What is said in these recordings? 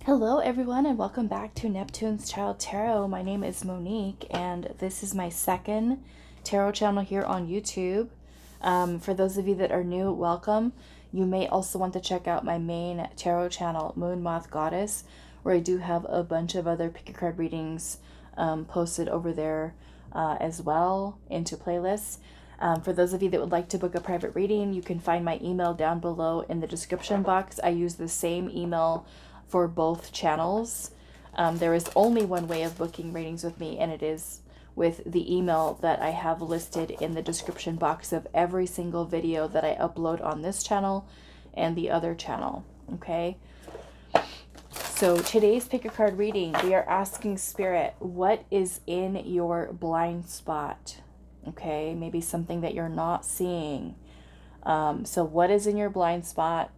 Hello everyone and welcome back to Neptune's Child Tarot. My name is Monique and this is my second tarot channel here on YouTube. For those of you that are new, welcome. You may also want to check out my main tarot channel, Moon Moth Goddess, where I do have a bunch of other pick a card readings posted over there as well into playlists. For those of you that would like to book a private reading, you can find my email down below in the description box. I use the same email for both channels. There is only one way of booking readings with me, and it is with the email that I have listed in the description box of every single video that I upload on this channel and the other channel. Okay, so today's pick a card reading, we are asking Spirit, what is in your blind spot? Okay, maybe something that you're not seeing. So what is in your blind spot?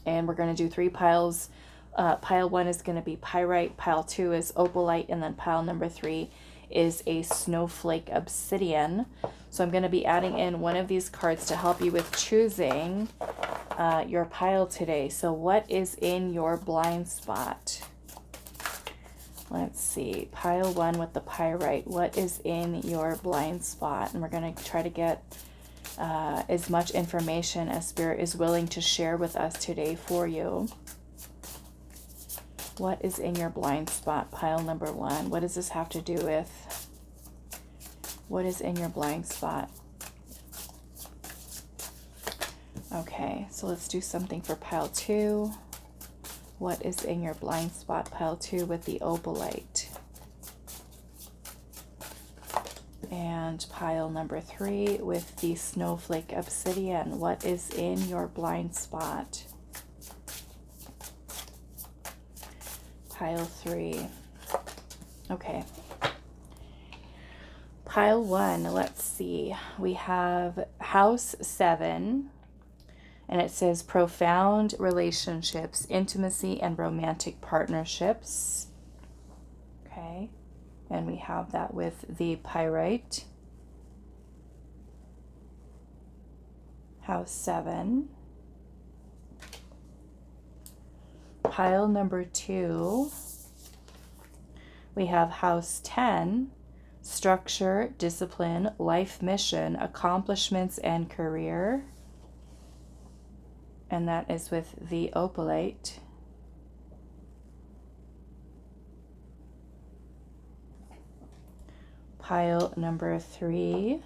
And we're going to do 3 piles. Pile 1 is going to be Pyrite, pile 2 is Opalite, and then pile number 3 is a Snowflake Obsidian. So I'm going to be adding in one of these cards to help you with choosing your pile today. So what is in your blind spot? Let's see, pile 1 with the Pyrite. What is in your blind spot? And we're going to try to get as much information as Spirit is willing to share with us today for you. What is in your blind spot? Pile number 1. What does this have to do with? What is in your blind spot? Okay, so let's do something for pile 2. What is in your blind spot? Pile 2 with the Opalite. And pile number 3 with the Snowflake Obsidian. What is in your blind spot? Pile 3. Okay. Pile 1, let's see. We have house 7. And it says profound relationships, intimacy, and romantic partnerships. Okay. And we have that with the Pyrite. House 7. Pile number 2. We have house 10. Structure, discipline, life mission, accomplishments, and career. And that is with the Opalite. Pile number 3,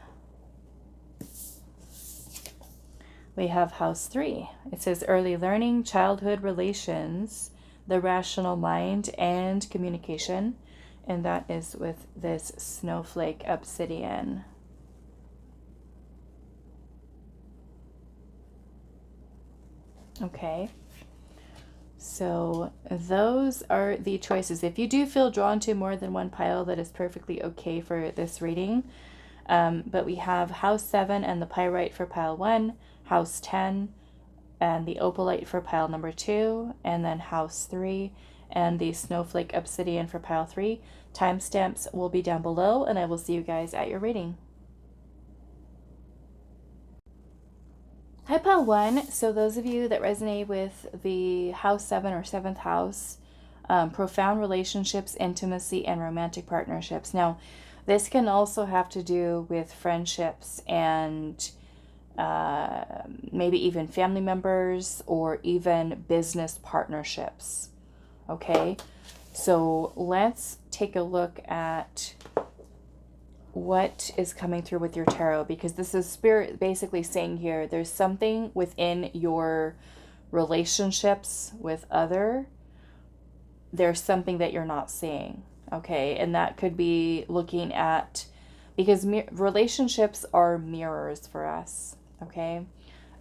we have house 3. It says early learning, childhood relations, the rational mind, and communication. And that is with this Snowflake Obsidian. Okay. So those are the choices. If you do feel drawn to more than one pile, that is perfectly okay for this reading. But we have house 7 and the Pyrite for pile 1, house 10 and the Opalite for pile number 2, and then house 3 and the Snowflake Obsidian for pile 3. Timestamps will be down below, and I will see you guys at your reading. Hi, pile 1. So those of you that resonate with the house 7 or 7th house, profound relationships, intimacy, and romantic partnerships. Now, this can also have to do with friendships and maybe even family members or even business partnerships. Okay, so let's take a look at what is coming through with your tarot, because this is Spirit basically saying here there's something within your relationships with there's something that you're not seeing. Okay, and that could be looking at, because relationships are mirrors for us. Okay,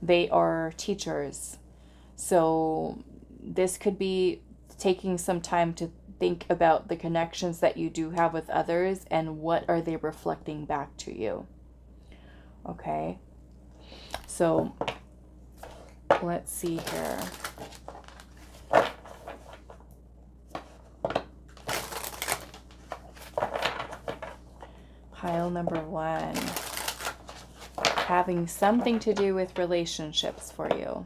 they are teachers. So this could be taking some time to think about the connections that you do have with others and what are they reflecting back to you. Okay, so let's see here. Pile number 1, having something to do with relationships for you.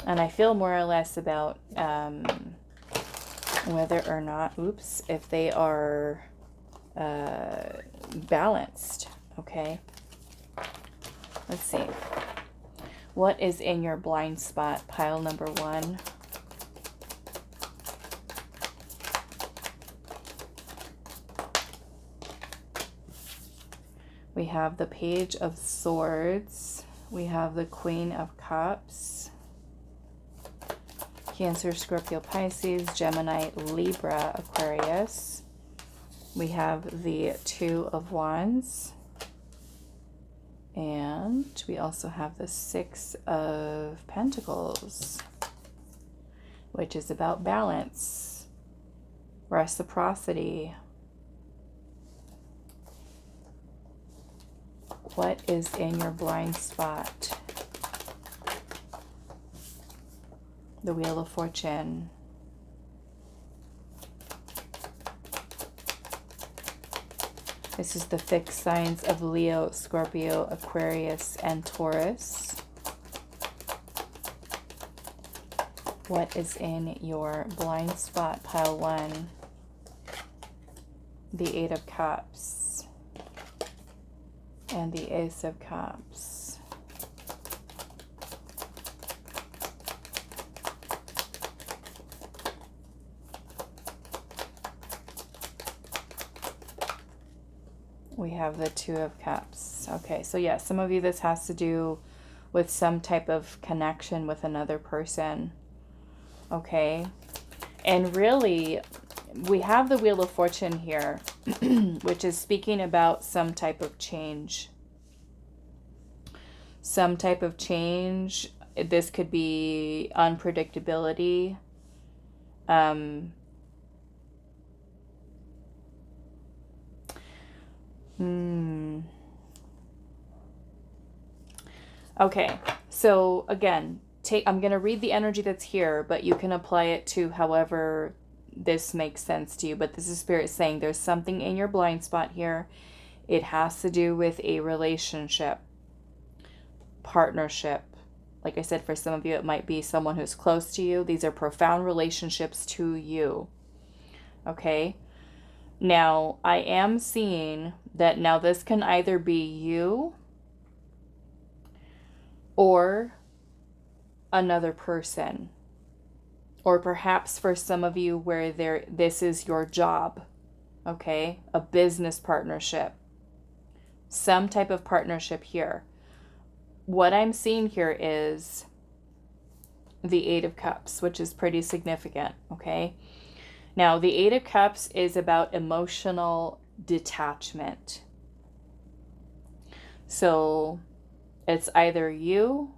And I feel more or less about whether or not, if they are balanced. Okay. Let's see. What is in your blind spot? Pile number 1. We have the Page of Swords. We have the Queen of Cups. Cancer, Scorpio, Pisces, Gemini, Libra, Aquarius. We have the Two of Wands. And we also have the Six of Pentacles, which is about balance, reciprocity. What is in your blind spot? The Wheel of Fortune. This is the fixed signs of Leo, Scorpio, Aquarius, and Taurus. What is in your blind spot? Pile 1. The Eight of Cups. And the Ace of Cups. We have the Two of Cups. Okay, so yeah, some of you, this has to do with some type of connection with another person. Okay, and really, we have the Wheel of Fortune here, which is speaking about some type of change. Some type of change. This could be unpredictability. Okay, so again, I'm going to read the energy that's here, but you can apply it to however this makes sense to you. But this is Spirit saying there's something in your blind spot here. It has to do with a relationship, partnership. Like I said, for some of you, it might be someone who's close to you. These are profound relationships to you. Okay. Now, I am seeing that now this can either be you or another person. Or perhaps for some of you where this is your job. Okay? A business partnership. Some type of partnership here. What I'm seeing here is the Eight of Cups, which is pretty significant. Okay? Now, the Eight of Cups is about emotional detachment. So, it's either you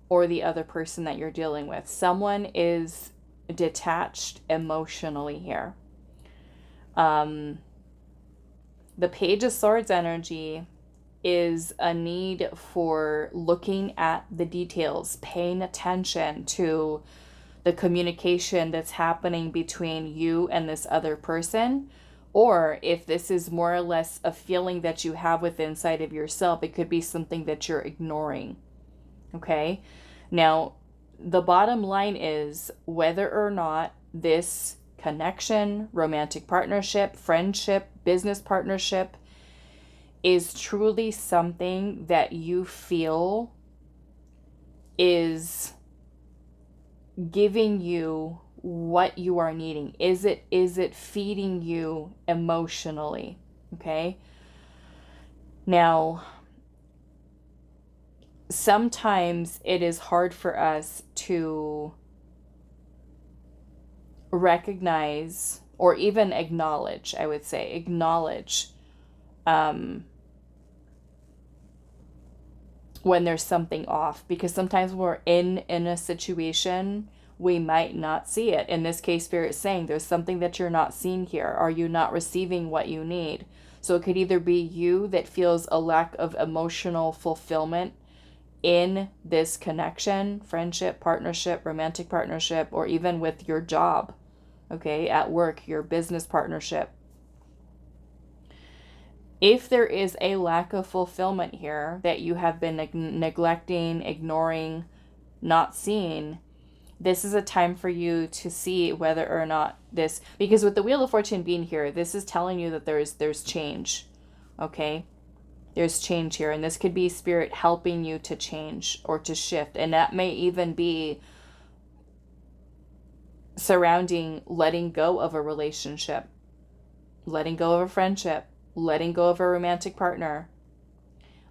or the other person that you're dealing with. Someone is detached emotionally here. The Page of Swords energy is a need for looking at the details, paying attention to the communication that's happening between you and this other person. Or if this is more or less a feeling that you have within inside of yourself, it could be something that you're ignoring. Okay? Now, the bottom line is whether or not this connection, romantic partnership, friendship, business partnership is truly something that you feel is giving you what you are needing. Is it feeding you emotionally? Okay? Now, sometimes it is hard for us to recognize or even acknowledge, I would say, acknowledge when there's something off, because sometimes when we're in a situation, we might not see it. In this case, Spirit is saying there's something that you're not seeing here. Are you not receiving what you need? So it could either be you that feels a lack of emotional fulfillment in this connection, friendship, partnership, romantic partnership, or even with your job, okay, at work, your business partnership. If there is a lack of fulfillment here that you have been neglecting, ignoring, not seen, this is a time for you to see whether or not this, because with the Wheel of Fortune being here, this is telling you that there's change, okay? There's change here, and this could be Spirit helping you to change or to shift, and that may even be surrounding letting go of a relationship, letting go of a friendship, letting go of a romantic partner,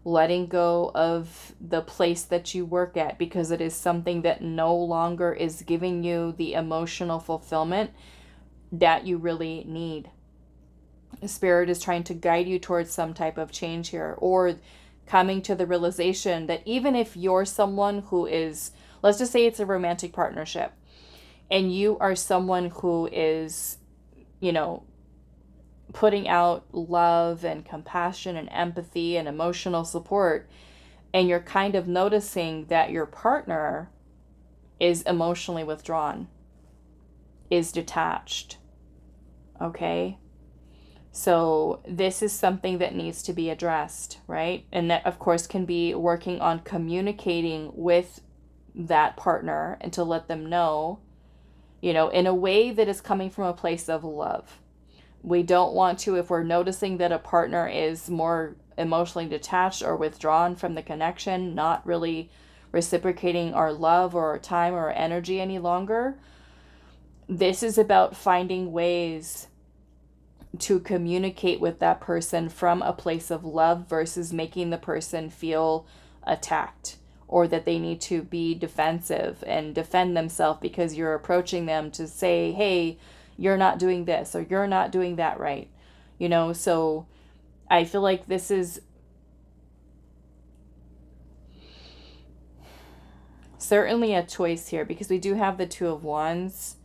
letting go of the place that you work at, because it is something that no longer is giving you the emotional fulfillment that you really need. Spirit is trying to guide you towards some type of change here, or coming to the realization that even if you're someone who is, let's just say it's a romantic partnership, and you are someone who is, putting out love and compassion and empathy and emotional support, and you're kind of noticing that your partner is emotionally withdrawn, is detached, okay? So this is something that needs to be addressed, right? And that, of course, can be working on communicating with that partner and to let them know, in a way that is coming from a place of love. We don't want to, if we're noticing that a partner is more emotionally detached or withdrawn from the connection, not really reciprocating our love or our time or our energy any longer, this is about finding ways to communicate with that person from a place of love versus making the person feel attacked or that they need to be defensive and defend themselves because you're approaching them to say, hey, you're not doing this or you're not doing that right. So I feel like this is certainly a choice here, because we do have the Two of Wands.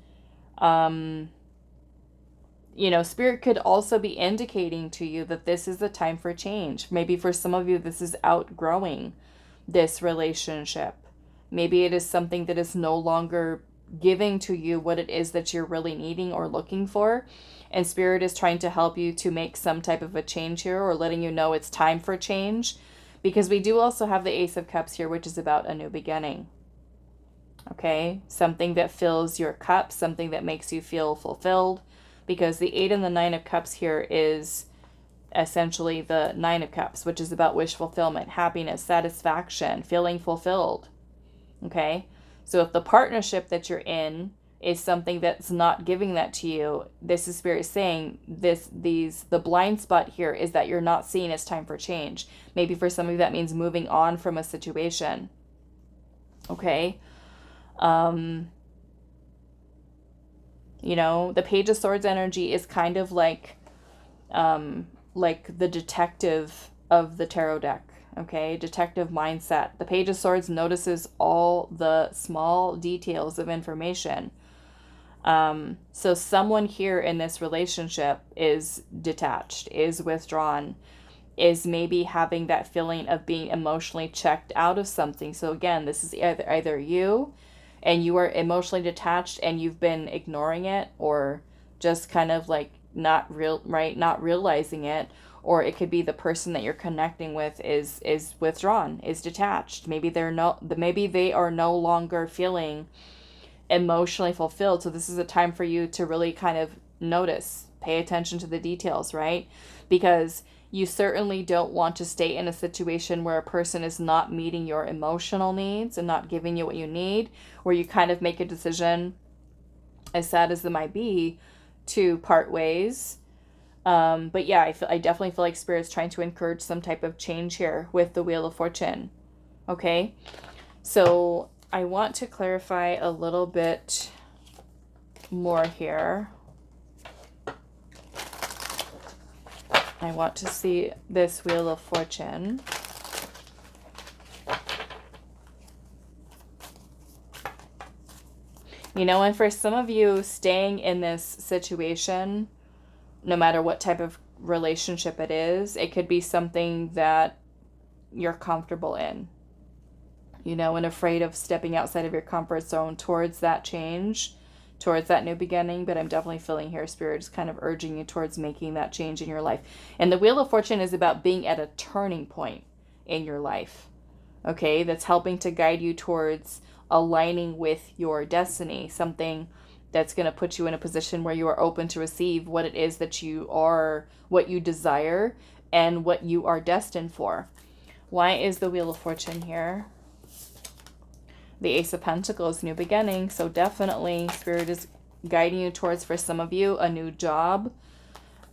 Spirit could also be indicating to you that this is the time for change. Maybe for some of you, this is outgrowing this relationship. Maybe it is something that is no longer giving to you what it is that you're really needing or looking for. And Spirit is trying to help you to make some type of a change here, or letting you know it's time for change. Because we do also have the Ace of Cups here, which is about a new beginning. Okay? Something that fills your cup, something that makes you feel fulfilled. Because the 8 and the 9 of Cups here is essentially the 9 of Cups, which is about wish fulfillment, happiness, satisfaction, feeling fulfilled. Okay? So if the partnership that you're in is something that's not giving that to you, this is Spirit saying the blind spot here is that you're not seeing it's time for change. Maybe for some of you that means moving on from a situation. Okay? The Page of Swords energy is kind of like the detective of the tarot deck. Okay, detective mindset. The Page of Swords notices all the small details of information. So someone here in this relationship is detached, is withdrawn, is maybe having that feeling of being emotionally checked out of something. So again, this is either you and you are emotionally detached and you've been ignoring it, or just kind of like not realizing it. Or it could be the person that you're connecting with is withdrawn, is detached. Maybe they are no longer feeling emotionally fulfilled. So this is a time for you to really kind of notice, pay attention to the details, right? Because you certainly don't want to stay in a situation where a person is not meeting your emotional needs and not giving you what you need, where you kind of make a decision, as sad as it might be, to part ways. But yeah, I definitely feel like Spirit's trying to encourage some type of change here with the Wheel of Fortune. Okay? So I want to clarify a little bit more here. I want to see this Wheel of Fortune. And for some of you, staying in this situation, no matter what type of relationship it is, it could be something that you're comfortable in, and afraid of stepping outside of your comfort zone towards that change, towards that new beginning. But I'm definitely feeling here Spirit is kind of urging you towards making that change in your life. And the Wheel of Fortune is about being at a turning point in your life. Okay, that's helping to guide you towards aligning with your destiny, something that's going to put you in a position where you are open to receive what it is that you are, what you desire, and what you are destined for. Why is the Wheel of Fortune here? The Ace of Pentacles, new beginning. So definitely Spirit is guiding you towards, for some of you, a new job.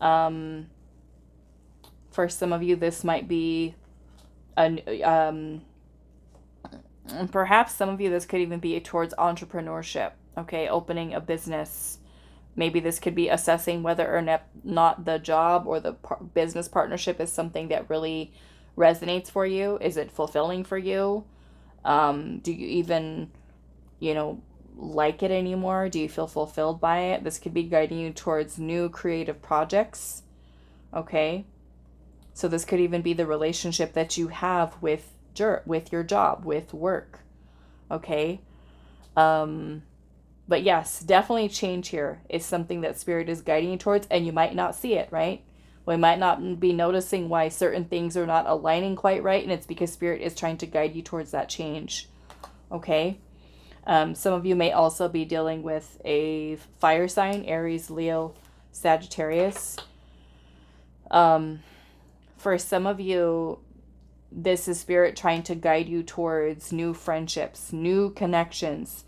For some of you, this might be perhaps some of you, this could even be towards entrepreneurship. Okay, opening a business. Maybe this could be assessing whether or not the job or the business partnership is something that really resonates for you. Is it fulfilling for you? Do you even, like it anymore? Do you feel fulfilled by it? This could be guiding you towards new creative projects. Okay. So this could even be the relationship that you have with your job, with work. Okay. But yes, definitely change here is something that Spirit is guiding you towards, and you might not see it, right? We might not be noticing why certain things are not aligning quite right, and it's because Spirit is trying to guide you towards that change. Okay? Some of you may also be dealing with a fire sign, Aries, Leo, Sagittarius. For some of you, this is Spirit trying to guide you towards new friendships, new connections,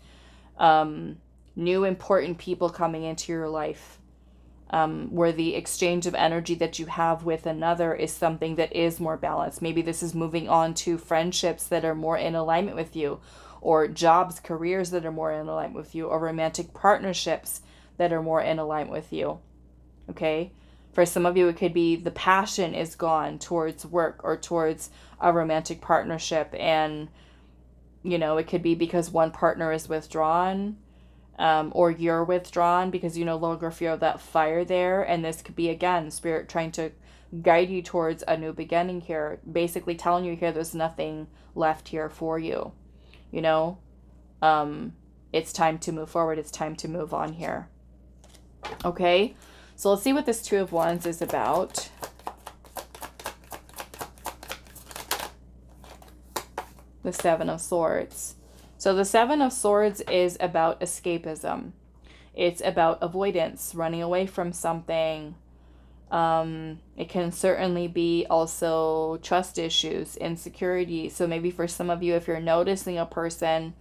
new important people coming into your life, where the exchange of energy that you have with another is something that is more balanced. Maybe this is moving on to friendships that are more in alignment with you, or jobs, careers that are more in alignment with you, or romantic partnerships that are more in alignment with you. Okay? For some of you, it could be the passion is gone towards work or towards a romantic partnership, and it could be because one partner is withdrawn, or you're withdrawn because you no longer feel that fire there. And this could be, again, Spirit trying to guide you towards a new beginning here, basically telling you here there's nothing left here for you. It's time to move forward. It's time to move on here. Okay, so let's see what this Two of Wands is about. The Seven of Swords. So the Seven of Swords is about escapism. It's about avoidance, running away from something. It can certainly be also trust issues, insecurity. So maybe for some of you, if you're noticing a person,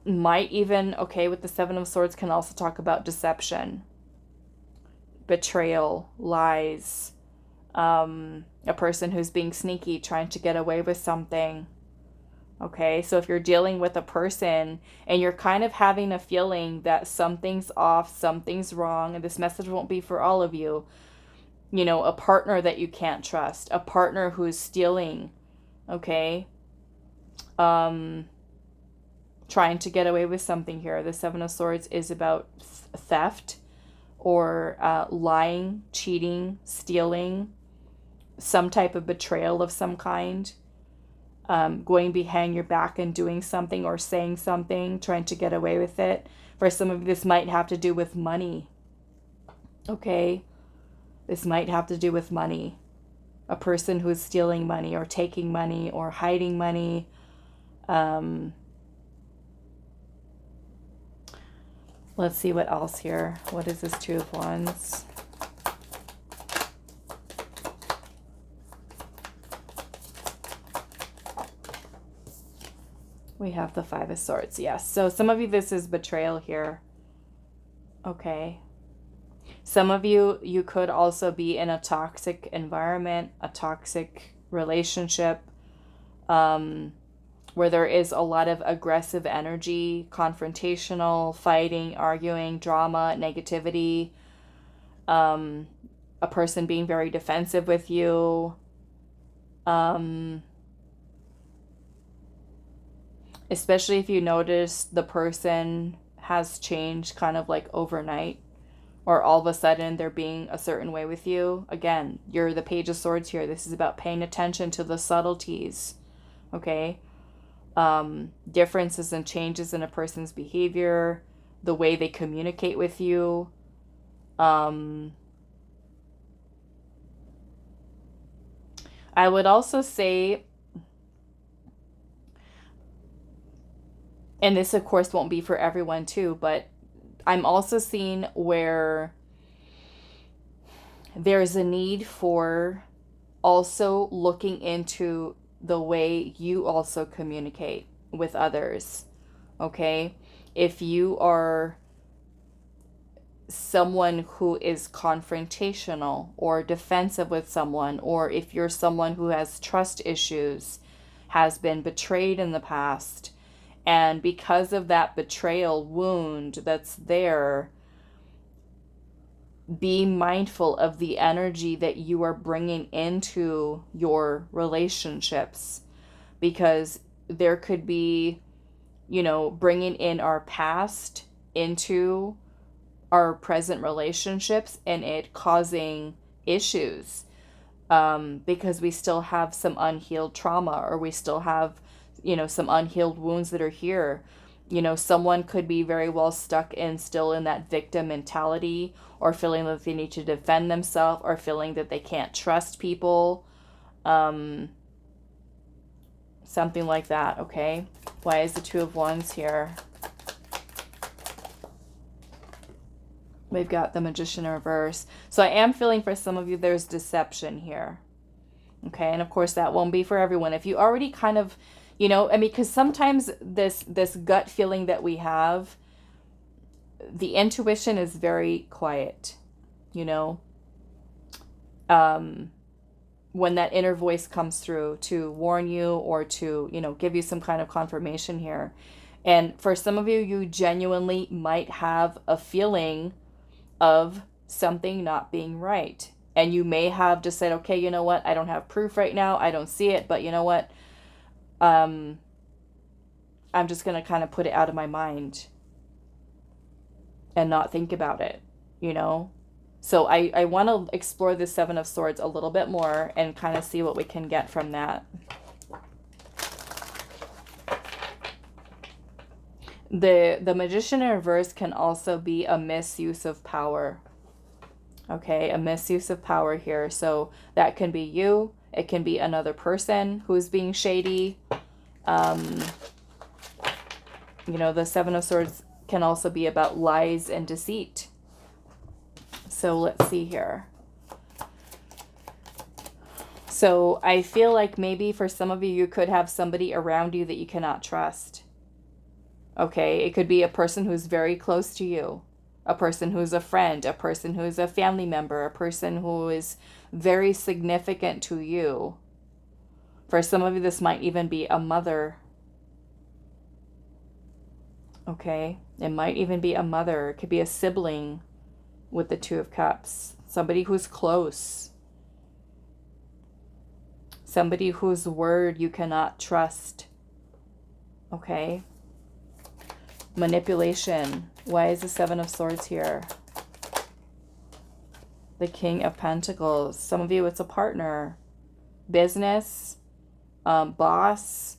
might even, okay, with the Seven of Swords can also talk about deception, betrayal, lies, a person who's being sneaky, trying to get away with something. Okay, so if you're dealing with a person and you're kind of having a feeling that something's off, something's wrong, and this message won't be for all of you, a partner that you can't trust, a partner who's stealing, okay, trying to get away with something here. The Seven of Swords is about theft, or lying, cheating, stealing, some type of betrayal of some kind. Going behind your back and doing something or saying something, trying to get away with it. For some of you, this might have to do with money. Okay? This might have to do with money. A person who is stealing money or taking money or hiding money. Let's see what else here. What is this Two of Wands? We have the Five of Swords, yes. So some of you, this is betrayal here. Okay. Some of you, you could also be in a toxic environment, a toxic relationship, where there is a lot of aggressive energy, confrontational, fighting, arguing, drama, negativity, a person being very defensive with you, especially if you notice the person has changed kind of like overnight, or all of a sudden they're being a certain way with you. Again, you're the Page of Swords here. This is about paying attention to the subtleties, okay? Differences and changes in a person's behavior, the way they communicate with you. I would also say and this of course won't be for everyone too, but I'm also seeing where there's a need for also looking into the way you also communicate with others. Okay? If you are someone who is confrontational or defensive with someone, or if you're someone who has trust issues, has been betrayed in the past, and because of that betrayal wound that's there, be mindful of the energy that you are bringing into your relationships, because there could be, bringing in our past into our present relationships and it causing issues, because we still have some unhealed trauma, or we still have, some unhealed wounds that are here. Someone could be very well stuck in still in that victim mentality, or feeling that they need to defend themselves, or feeling that they can't trust people. Something like that, okay? Why is the Two of Wands here? We've got the Magician in reverse. So I am feeling for some of you there's deception here. Okay, and of course that won't be for everyone. If you already kind of, because sometimes this gut feeling that we have, the intuition is very quiet, when that inner voice comes through to warn you or to, give you some kind of confirmation here. And for some of you, you genuinely might have a feeling of something not being right. And you may have just said, okay, you know what? I don't have proof right now. I don't see it, but you know what? I'm just going to kind of put it out of my mind and not think about it, So I want to explore the Seven of Swords a little bit more and kind of see what we can get from that. The Magician in reverse can also be a misuse of power. Okay, a misuse of power here. So that can be you. It can be another person who's being shady. The Seven of Swords can also be about lies and deceit. So let's see here. So I feel like maybe for some of you, you could have somebody around you that you cannot trust. Okay, it could be a person who's very close to you, a person who's a friend, a person who's a family member, a person who is very significant to you. For some of you, this might even be a mother. Okay, it might even be a mother. It could be a sibling with the Two of Cups. Somebody who's close. Somebody whose word you cannot trust. Okay. Manipulation. Why is the Seven of Swords here? The King of Pentacles. Some of you, it's a partner. Business. Boss.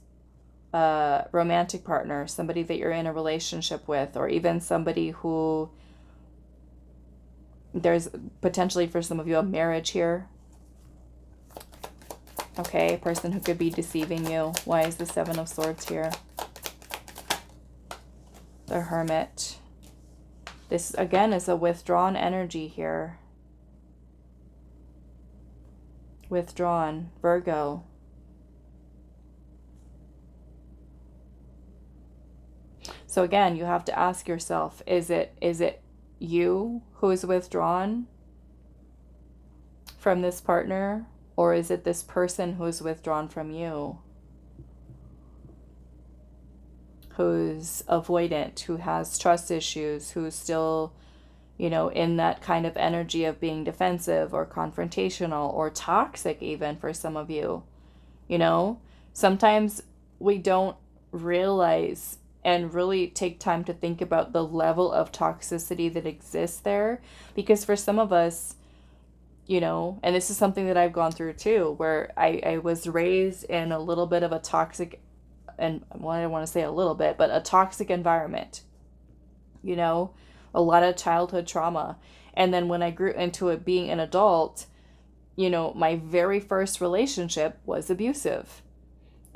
Romantic partner. Somebody that you're in a relationship with. Or even somebody who... There's potentially for some of you a marriage here. Okay, a person who could be deceiving you. Why is the Seven of Swords here? The Hermit. This, again, is a withdrawn energy here. Withdrawn. Virgo. So again, you have to ask yourself, is it you who is withdrawn from this partner, or is it this person who is withdrawn from you, who's avoidant, who has trust issues, who's still, in that kind of energy of being defensive or confrontational or toxic even for some of you? Sometimes we don't realize and really take time to think about the level of toxicity that exists there. Because for some of us, and this is something that I've gone through too, where I was raised in a little bit of a toxic, and well, I don't want to say a little bit, but a toxic environment, a lot of childhood trauma. And then when I grew into it being an adult, my very first relationship was abusive.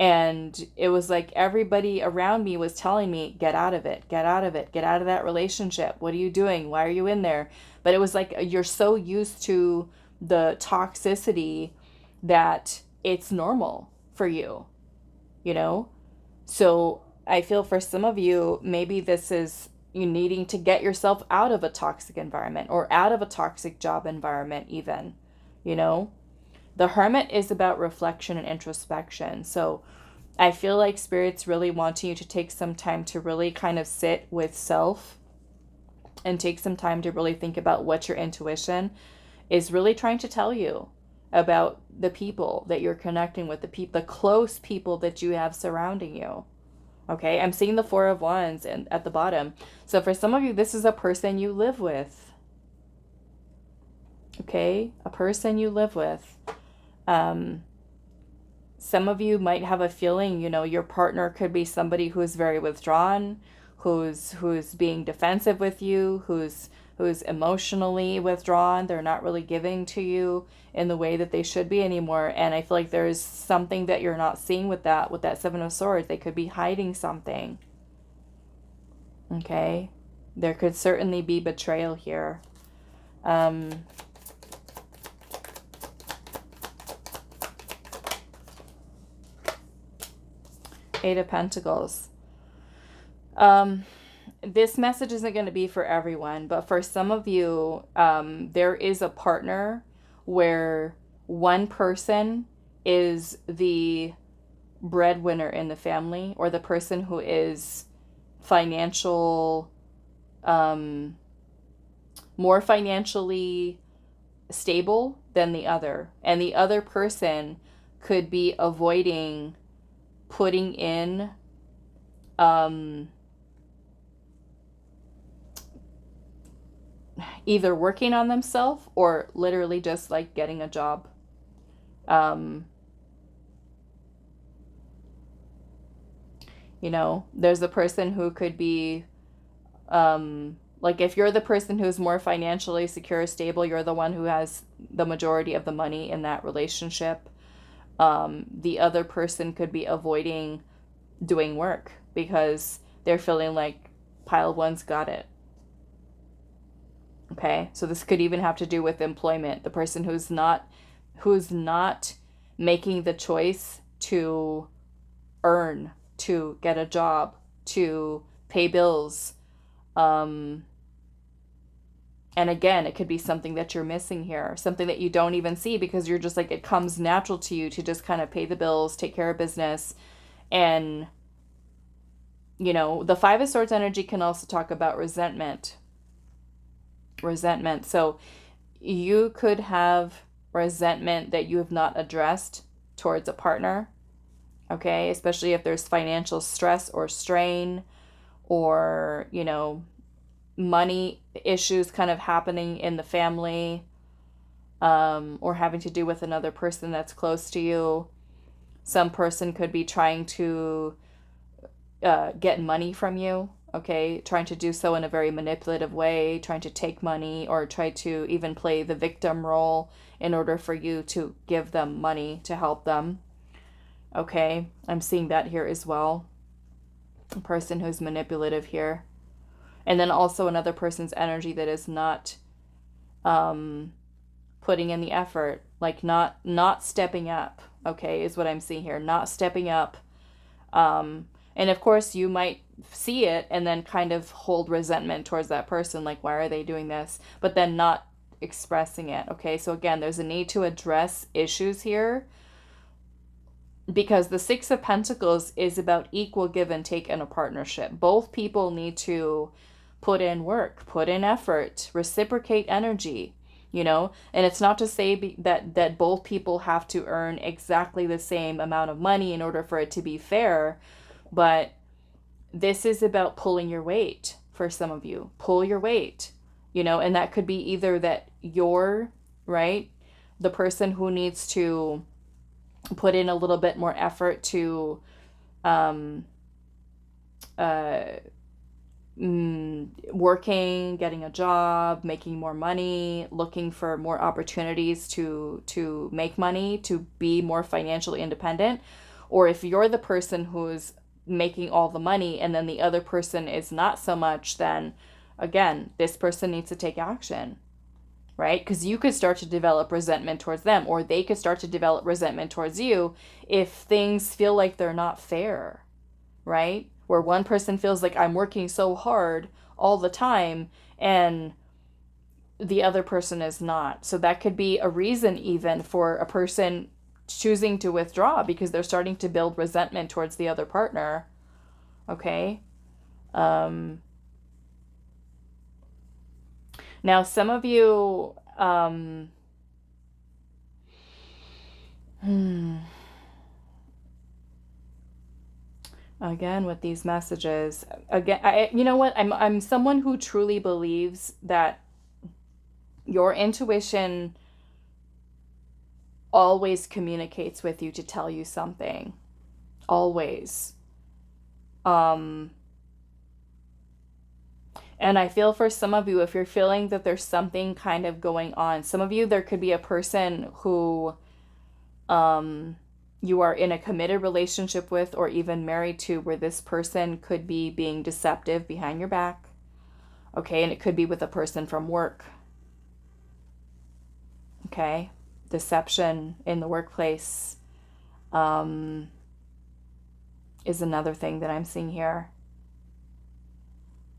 And it was like everybody around me was telling me, get out of it, get out of it, get out of that relationship. What are you doing? Why are you in there? But it was like you're so used to the toxicity that it's normal for you, you know? So I feel for some of you, maybe this is you needing to get yourself out of a toxic environment or out of a toxic job environment, even, you know? The Hermit is about reflection and introspection. So I feel like Spirit's really wanting you to take some time to really kind of sit with self and take some time to really think about what your intuition is really trying to tell you about the people that you're connecting with, the close people that you have surrounding you. Okay, I'm seeing the Four of Wands and at the bottom. So for some of you, this is a person you live with. Okay, a person you live with. Some of you might have a feeling, your partner could be somebody who's very withdrawn, who's being defensive with you, who's emotionally withdrawn. They're not really giving to you in the way that they should be anymore. And I feel like there's something that you're not seeing with that Seven of Swords. They could be hiding something. Okay? There could certainly be betrayal here. Eight of Pentacles. This message isn't going to be for everyone, but for some of you, there is a partner where one person is the breadwinner in the family, or the person who is more financially stable than the other. And the other person could be avoiding putting in either working on themselves or literally just like getting a job. There's a person who could be like, if you're the person who's more financially secure, stable, you're the one who has the majority of the money in that relationship. The other person could be avoiding doing work because they're feeling like pile one's got it. Okay, so this could even have to do with employment. The person who's not making the choice to earn, to get a job, to pay bills. And again, it could be something that you're missing here, something that you don't even see because you're just like, it comes natural to you to just kind of pay the bills, take care of business. And, the Five of Swords energy can also talk about resentment. So you could have resentment that you have not addressed towards a partner. Okay, especially if there's financial stress or strain or, money issues kind of happening in the family, or having to do with another person that's close to you. Some person could be trying to get money from you, okay? Trying to do so in a very manipulative way, trying to take money or try to even play the victim role in order for you to give them money to help them. Okay, I'm seeing that here as well. A person who's manipulative here. And then also another person's energy that is not putting in the effort, like not stepping up, okay, is what I'm seeing here. Not stepping up. And of course you might see it and then kind of hold resentment towards that person, like, why are they doing this? But then not expressing it, okay? So again, there's a need to address issues here, because the Six of Pentacles is about equal give and take in a partnership. Both people need to put in work, put in effort, reciprocate energy, and it's not to say that both people have to earn exactly the same amount of money in order for it to be fair, but this is about pulling your weight. For some of you, pull your weight, and that could be either that you're, right, the person who needs to put in a little bit more effort to working, getting a job, making more money, looking for more opportunities to make money, to be more financially independent, Or if you're the person who's making all the money and then the other person is not so much, then again, this person needs to take action, right? Because you could start to develop resentment towards them, or they could start to develop resentment towards you if things feel like they're not fair, right? Where one person feels like, I'm working so hard all the time, and the other person is not. So that could be a reason even for a person choosing to withdraw, because they're starting to build resentment towards the other partner. Okay. Now some of you, again with these messages, you know what, I'm someone who truly believes that your intuition always communicates with you to tell you something. Always. And I feel for some of you, if you're feeling that there's something kind of going on, some of you, there could be a person who you are in a committed relationship with, or even married to, where this person could be being deceptive behind your back. Okay, and it could be with a person from work. Okay, deception in the workplace is another thing that I'm seeing here.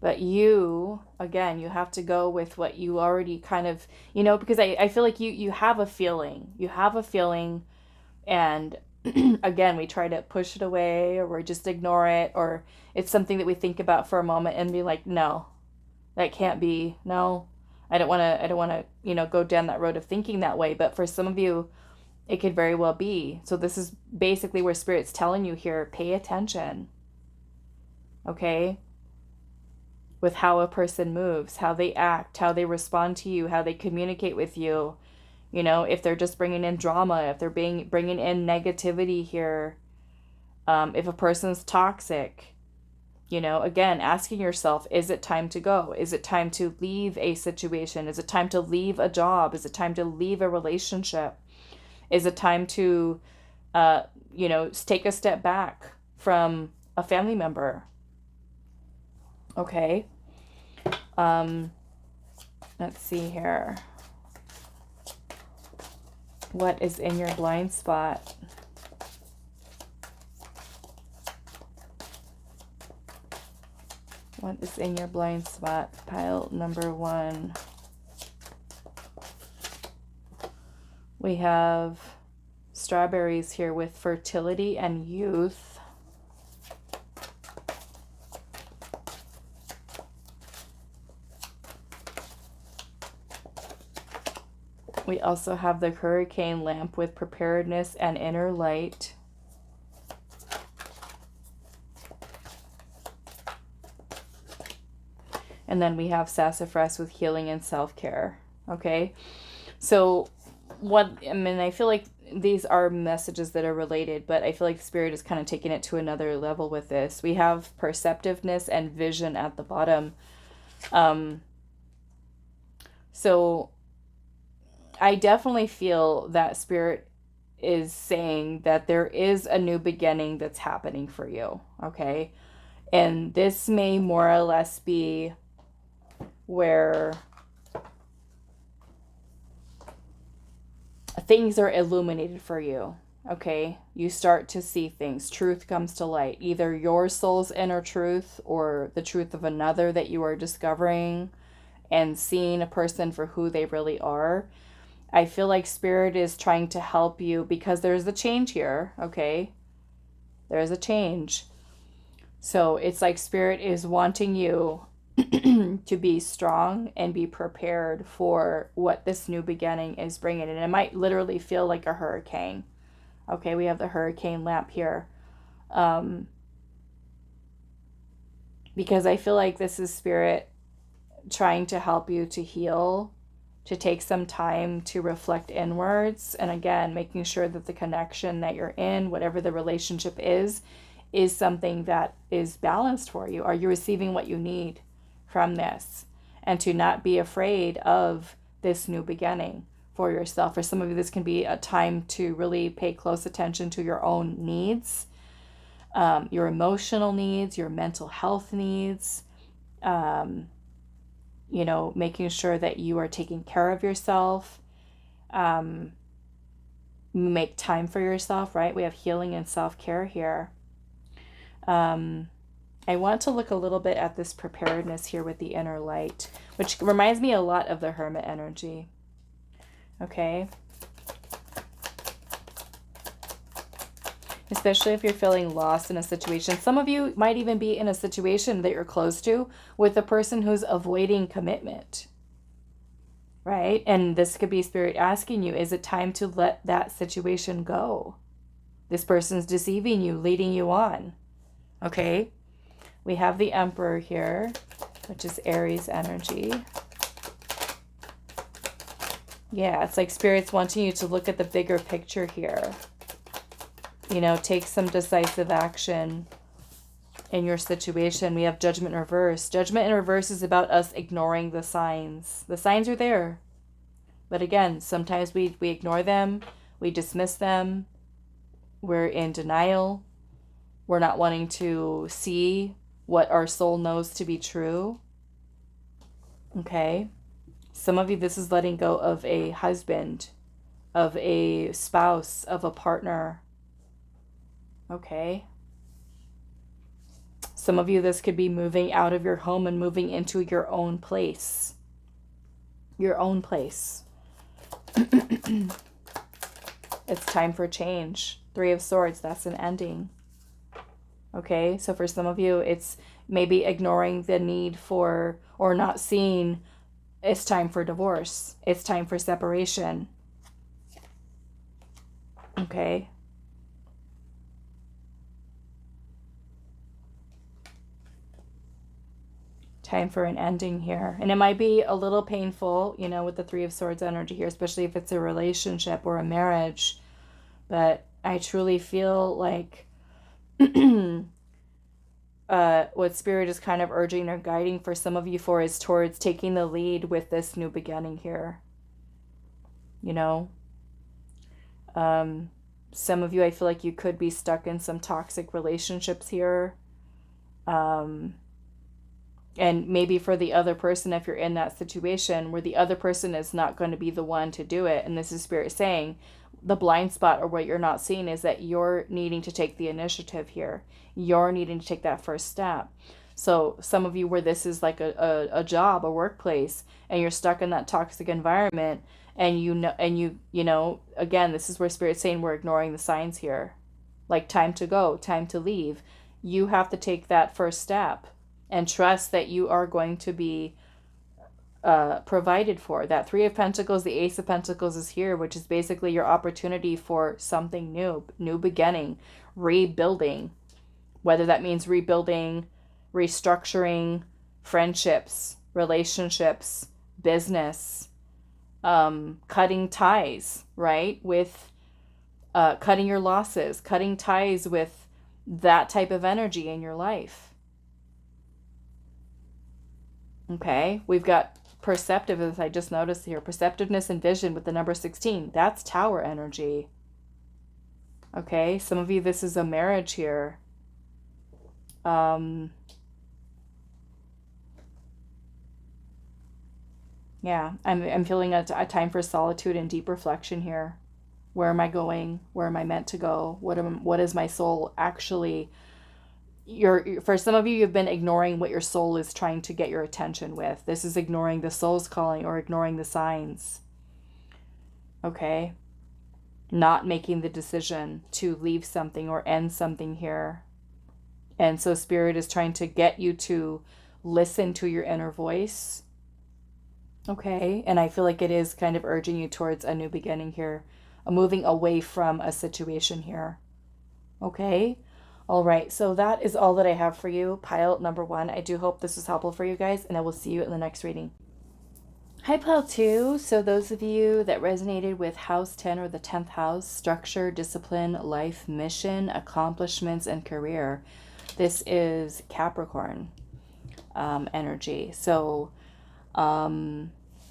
But you, again, you have to go with what you already kind of, because I feel like you have a feeling. You have a feeling, and again, we try to push it away, or we just ignore it, or it's something that we think about for a moment and be like, no, that can't be. No, I don't want to, go down that road of thinking that way. But for some of you, it could very well be. So this is basically where Spirit's telling you here, pay attention. Okay? With how a person moves, how they act, how they respond to you, how they communicate with you. If they're just bringing in drama, if they're bringing in negativity here, if a person's toxic, again, asking yourself, is it time to go? Is it time to leave a situation? Is it time to leave a job? Is it time to leave a relationship? Is it time to, take a step back from a family member? Okay. Let's see here. What is in your blind spot? What is in your blind spot? Pile number 1. We have strawberries here with fertility and youth. We also have the hurricane lamp with preparedness and inner light. And then we have sassafras with healing and self-care. Okay. So I feel like these are messages that are related, but I feel like Spirit is kind of taking it to another level with this. We have perceptiveness and vision at the bottom. So I definitely feel that Spirit is saying that there is a new beginning that's happening for you, okay? And this may more or less be where things are illuminated for you, okay? You start to see things. Truth comes to light. Either your soul's inner truth or the truth of another that you are discovering and seeing a person for who they really are. I feel like Spirit is trying to help you because there's a change here, okay? There's a change. So it's like Spirit is wanting you to be strong and be prepared for what this new beginning is bringing. And it might literally feel like a hurricane. Okay, we have the hurricane lamp here. Because I feel like this is Spirit trying to help you to heal, to take some time to reflect inwards. And again, making sure that the connection that you're in, whatever the relationship is something that is balanced for you. Are you receiving what you need from this? And to not be afraid of this new beginning for yourself. For some of you, this can be a time to really pay close attention to your own needs your emotional needs, your mental health needs, you know, making sure that you are taking care of yourself, make time for yourself, right? We have healing and self-care here. I want to look a little bit at this preparedness here with the inner light, which reminds me a lot of the Hermit energy. Okay. Especially if you're feeling lost in a situation. Some of you might even be in a situation that you're close to with a person who's avoiding commitment. Right? And this could be Spirit asking you, is it time to let that situation go? This person's deceiving you, leading you on. Okay? We have the Emperor here, which is Aries energy. Yeah, it's like Spirit's wanting you to look at the bigger picture here. You know, take some decisive action in your situation. We have Judgment in reverse. Judgment in reverse is about us ignoring the signs. The signs are there. But again, sometimes we ignore them. We dismiss them. We're in denial. We're not wanting to see what our soul knows to be true. Okay. Some of you, this is letting go of a husband, of a spouse, of a partner. Okay. Some of you, this could be moving out of your home and moving into your own place. Your own place. It's time for change. 3 of Swords, that's an ending. Okay, so for some of you, it's maybe ignoring the need for, or not seeing, it's time for divorce. It's time for separation. Okay. Time for an ending here. And it might be a little painful, you know, with the 3 of Swords energy here, especially if it's a relationship or a marriage. But I truly feel like what Spirit is kind of urging or guiding for some of you for is towards taking the lead with this new beginning here. You know? Some of you, I feel like you could be stuck in some toxic relationships here. And maybe for the other person, if you're in that situation where the other person is not going to be the one to do it, and this is Spirit saying, the blind spot or what you're not seeing is that you're needing to take the initiative here. You're needing to take that first step. So some of you where this is like a job, a workplace, and you're stuck in that toxic environment, and you know, again, this is where Spirit's saying we're ignoring the signs here. Like time to go, time to leave. You have to take that first step and trust that you are going to be provided for. That 3 of Pentacles, the Ace of Pentacles is here, which is basically your opportunity for something new beginning, rebuilding. Whether that means rebuilding, restructuring friendships, relationships, business, cutting ties, right? With cutting your losses, cutting ties with that type of energy in your life. Okay, we've got perceptive, as I just noticed here, perceptiveness and vision with the number 16. That's Tower energy. Okay, some of you, this is a marriage here. Yeah, I'm feeling a time for solitude and deep reflection here. Where am I going? Where am I meant to go? What is my soul actually? For some of you, you've been ignoring what your soul is trying to get your attention with. This is ignoring the soul's calling or ignoring the signs. Okay? Not making the decision to leave something or end something here. And so Spirit is trying to get you to listen to your inner voice. Okay? And I feel like it is kind of urging you towards a new beginning here. Moving away from a situation here. Okay? All right, so that is all that I have for you, pile number 1. I do hope this was helpful for you guys, and I will see you in the next reading. Hi, pile 2. So those of you that resonated with house 10 or the 10th house, structure, discipline, life, mission, accomplishments, and career. This is Capricorn energy. So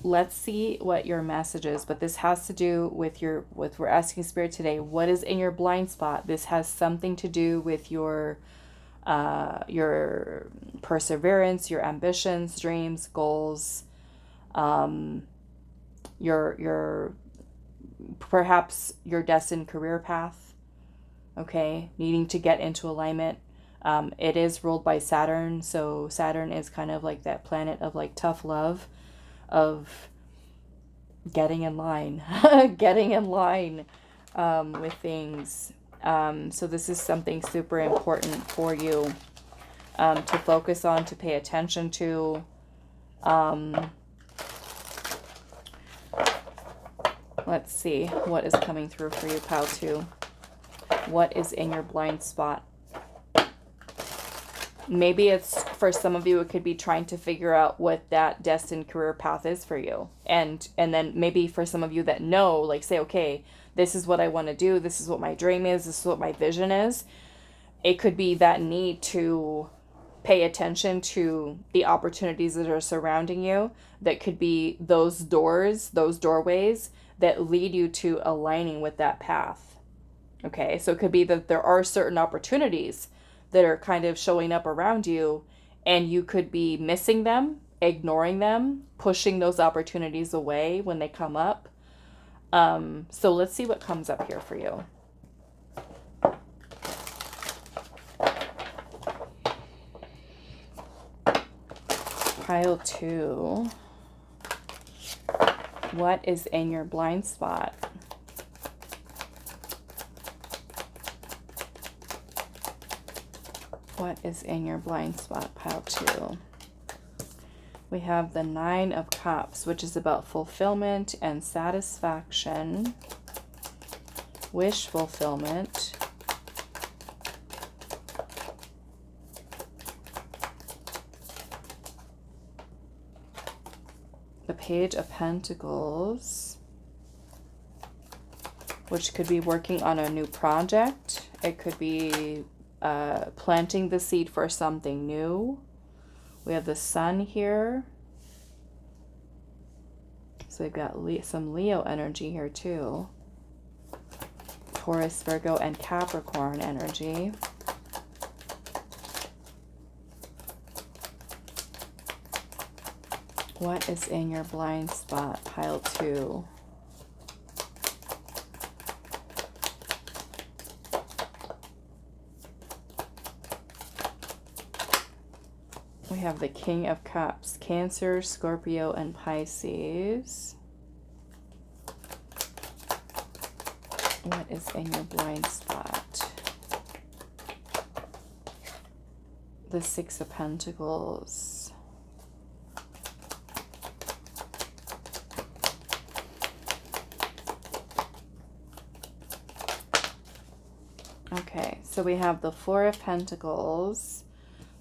let's see what your message is, but this has to do with we're asking Spirit today, what is in your blind spot? This has something to do with your perseverance, your ambitions, dreams, goals, your perhaps your destined career path, okay, needing to get into alignment. It is ruled by Saturn, so Saturn is kind of like that planet of like tough love, of getting in line, getting in line with things. So this is something super important for you to focus on, to pay attention to. Let's see what is coming through for you, pile 2. What is in your blind spot? Maybe it's, for some of you, it could be trying to figure out what that destined career path is for you. And then maybe for some of you that know, like say, okay, this is what I want to do. This is what my dream is. This is what my vision is. It could be that need to pay attention to the opportunities that are surrounding you. That could be those doors, those doorways that lead you to aligning with that path. Okay, so it could be that there are certain opportunities that are kind of showing up around you, and you could be missing them, ignoring them, pushing those opportunities away when they come up. So let's see what comes up here for you. Pile 2. What is in your blind spot? What is in your blind spot, pile 2? We have the 9 of Cups, which is about fulfillment and satisfaction, wish fulfillment. The Page of Pentacles, which could be working on a new project. It could be planting the seed for something new. We have the Sun here. So we've got some Leo energy here too. Taurus, Virgo, and Capricorn energy. What is in your blind spot, pile 2? We have the King of Cups, Cancer, Scorpio, and Pisces. What is in your blind spot? The 6 of Pentacles. Okay, so we have the 4 of Pentacles,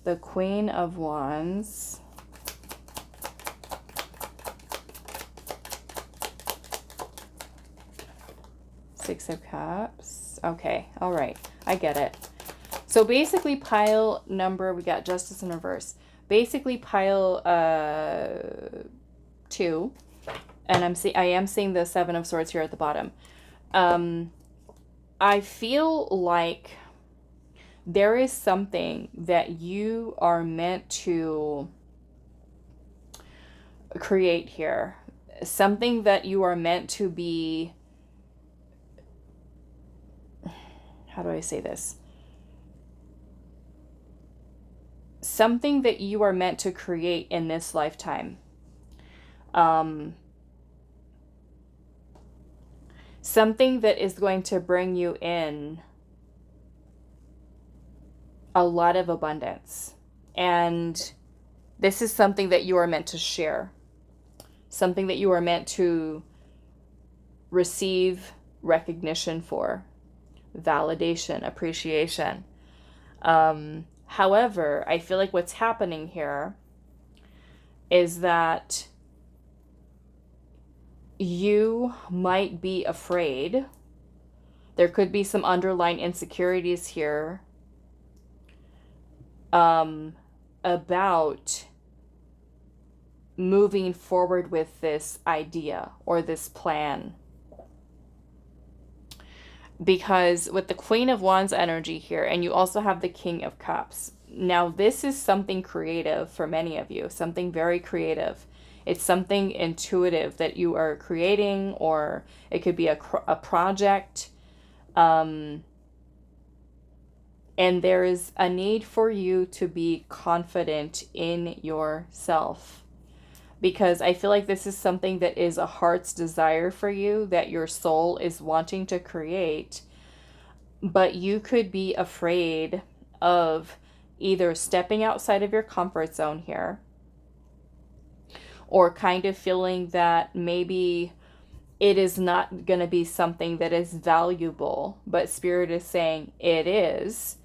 the Queen of Wands, Six of Cups. Okay, all right, I get it. So basically pile number, we got Justice in reverse. Basically pile 2, and I am seeing the 7 of Swords here at the bottom. I feel like there is something that you are meant to create here. Something that you are meant to be, how do I say this? Something that you are meant to create in this lifetime. Something that is going to bring you in a lot of abundance. And this is something that you are meant to share. Something that you are meant to receive recognition for. Validation, appreciation. However, I feel like what's happening here is that you might be afraid. There could be some underlying insecurities here about moving forward with this idea or this plan. Because with the Queen of Wands energy here, and you also have the King of Cups. Now, this is something creative for many of you, something very creative. It's something intuitive that you are creating, or it could be a project. And there is a need for you to be confident in yourself. Because I feel like this is something that is a heart's desire for you, that your soul is wanting to create. But you could be afraid of either stepping outside of your comfort zone here, or kind of feeling that maybe it is not going to be something that is valuable, but Spirit is saying it is.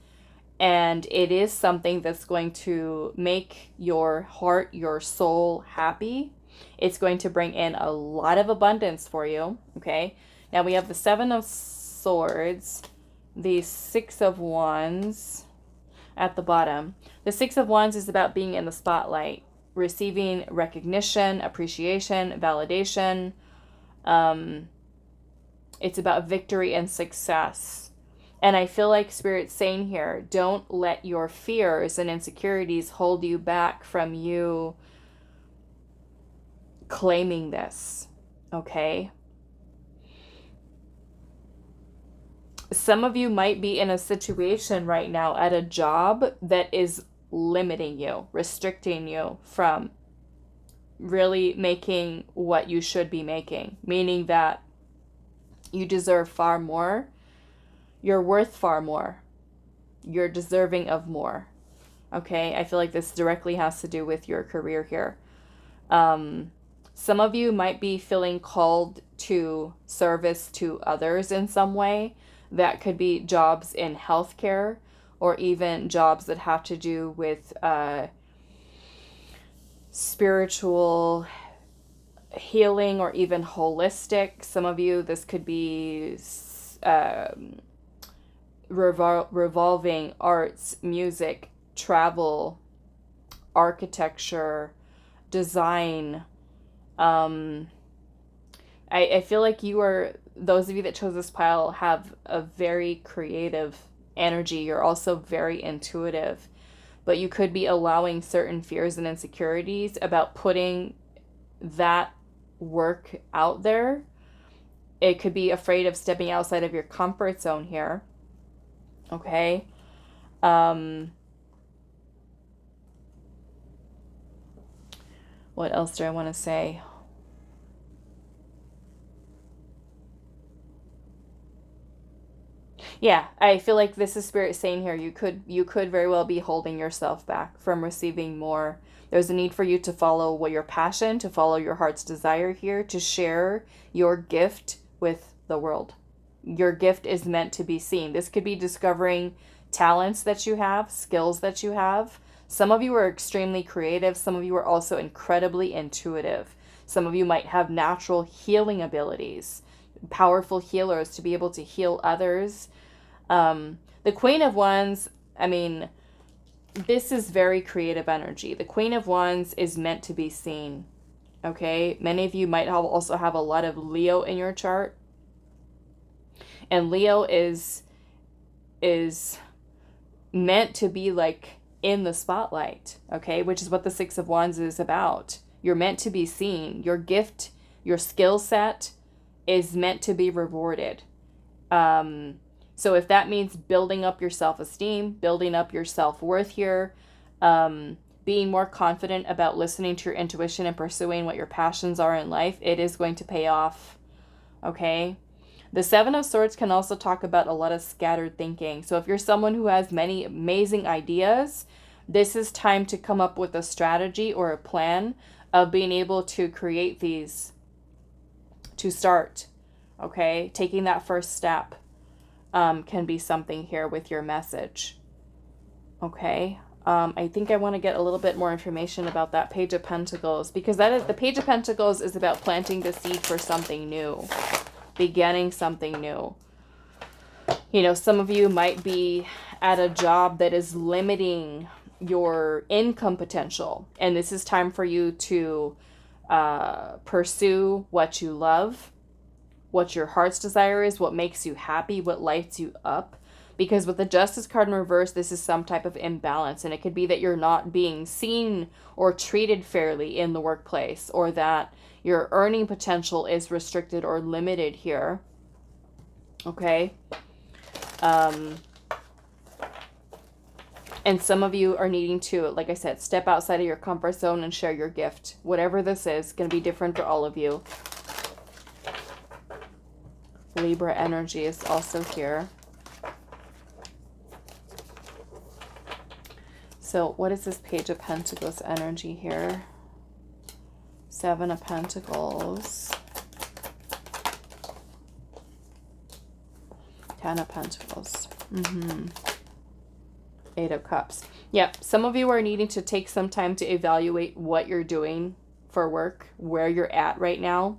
And it is something that's going to make your heart, your soul happy. It's going to bring in a lot of abundance for you. Okay. Now we have the Seven of Swords, the Six of Wands at the bottom. The Six of Wands is about being in the spotlight, receiving recognition, appreciation, validation. It's about victory and success. And I feel like Spirit's saying here, don't let your fears and insecurities hold you back from you claiming this, okay? Some of you might be in a situation right now at a job that is limiting you, restricting you from really making what you should be making, meaning that you deserve far more. You're worth far more. You're deserving of more. Okay? I feel like this directly has to do with your career here. Some of you might be feeling called to service to others in some way. That could be jobs in healthcare, or even jobs that have to do with spiritual healing, or even holistic. Some of you, this could be revolving arts, music, travel, architecture, design. I feel like those of you that chose this pile have a very creative energy. You're also very intuitive, but you could be allowing certain fears and insecurities about putting that work out there. It could be afraid of stepping outside of your comfort zone here. Okay. What else do I want to say? Yeah, I feel like this is Spirit saying here, you could very well be holding yourself back from receiving more. There's a need for you to follow what your passion, to follow your heart's desire here, to share your gift with the world. Your gift is meant to be seen. This could be discovering talents that you have, skills that you have. Some of you are extremely creative. Some of you are also incredibly intuitive. Some of you might have natural healing abilities, powerful healers to be able to heal others. The Queen of Wands, I mean, this is very creative energy. The Queen of Wands is meant to be seen. Okay? Many of you might also have a lot of Leo in your chart. And Leo is meant to be like in the spotlight, okay? Which is what the Six of Wands is about. You're meant to be seen. Your gift, your skill set is meant to be rewarded. So if that means building up your self-esteem, building up your self-worth here, being more confident about listening to your intuition and pursuing what your passions are in life, it is going to pay off, okay? The Seven of Swords can also talk about a lot of scattered thinking. So if you're someone who has many amazing ideas, this is time to come up with a strategy or a plan of being able to create these to start, okay? Taking that first step can be something here with your message, okay? I think I want to get a little bit more information about that Page of Pentacles, because the Page of Pentacles is about planting the seed for something new. Beginning something new. You know, some of you might be at a job that is limiting your income potential. And this is time for you to pursue what you love, what your heart's desire is, what makes you happy, what lights you up. Because with the Justice card in reverse, this is some type of imbalance. And it could be that you're not being seen or treated fairly in the workplace, or that your earning potential is restricted or limited here. Okay? And some of you are needing to, like I said, step outside of your comfort zone and share your gift. Whatever this is, going to be different for all of you. Libra energy is also here. So what is this Page of Pentacles energy here? Seven of Pentacles. Ten of Pentacles. Eight of Cups. Yep, some of you are needing to take some time to evaluate what you're doing for work, where you're at right now.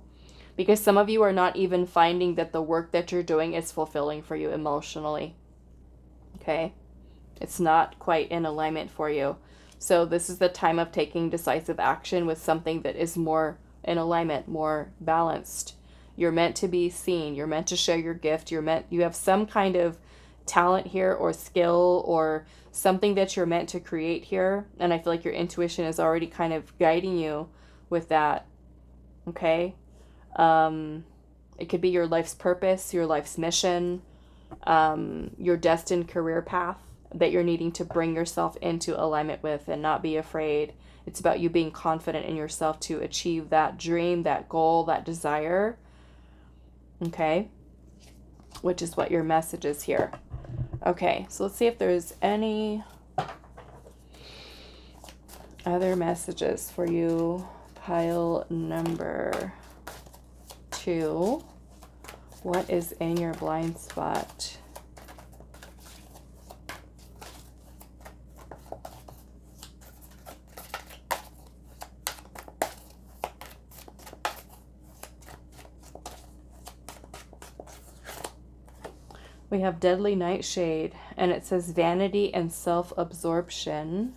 Because some of you are not even finding that the work that you're doing is fulfilling for you emotionally. Okay? It's not quite in alignment for you. So this is the time of taking decisive action with something that is more in alignment, more balanced. You're meant to be seen. You're meant to share your gift. You have some kind of talent here, or skill, or something that you're meant to create here. And I feel like your intuition is already kind of guiding you with that. Okay? It could be your life's purpose, your life's mission, your destined career path that you're needing to bring yourself into alignment with and not be afraid. It's about you being confident in yourself to achieve that dream, that goal, that desire. Okay? Which is what your message is here. Okay, so let's see if there's any other messages for you. Pile number 2. What is in your blind spot? We have Deadly Nightshade, and it says vanity and self-absorption.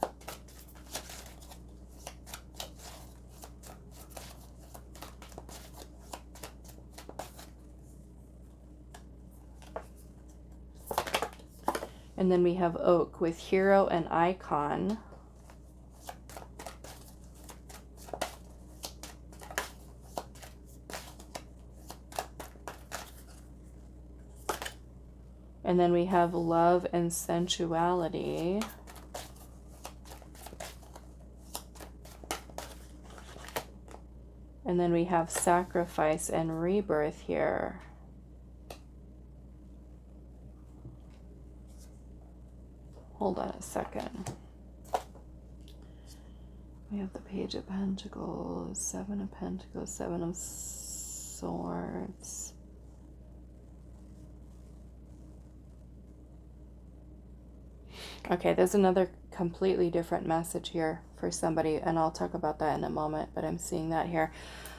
And then we have Oak with Hero and Icon. And then we have Love and Sensuality. And then we have Sacrifice and Rebirth here. Hold on a second. We have the Page of Pentacles, Seven of Pentacles, Seven of Swords. Okay, there's another completely different message here for somebody, and I'll talk about that in a moment, but I'm seeing that here.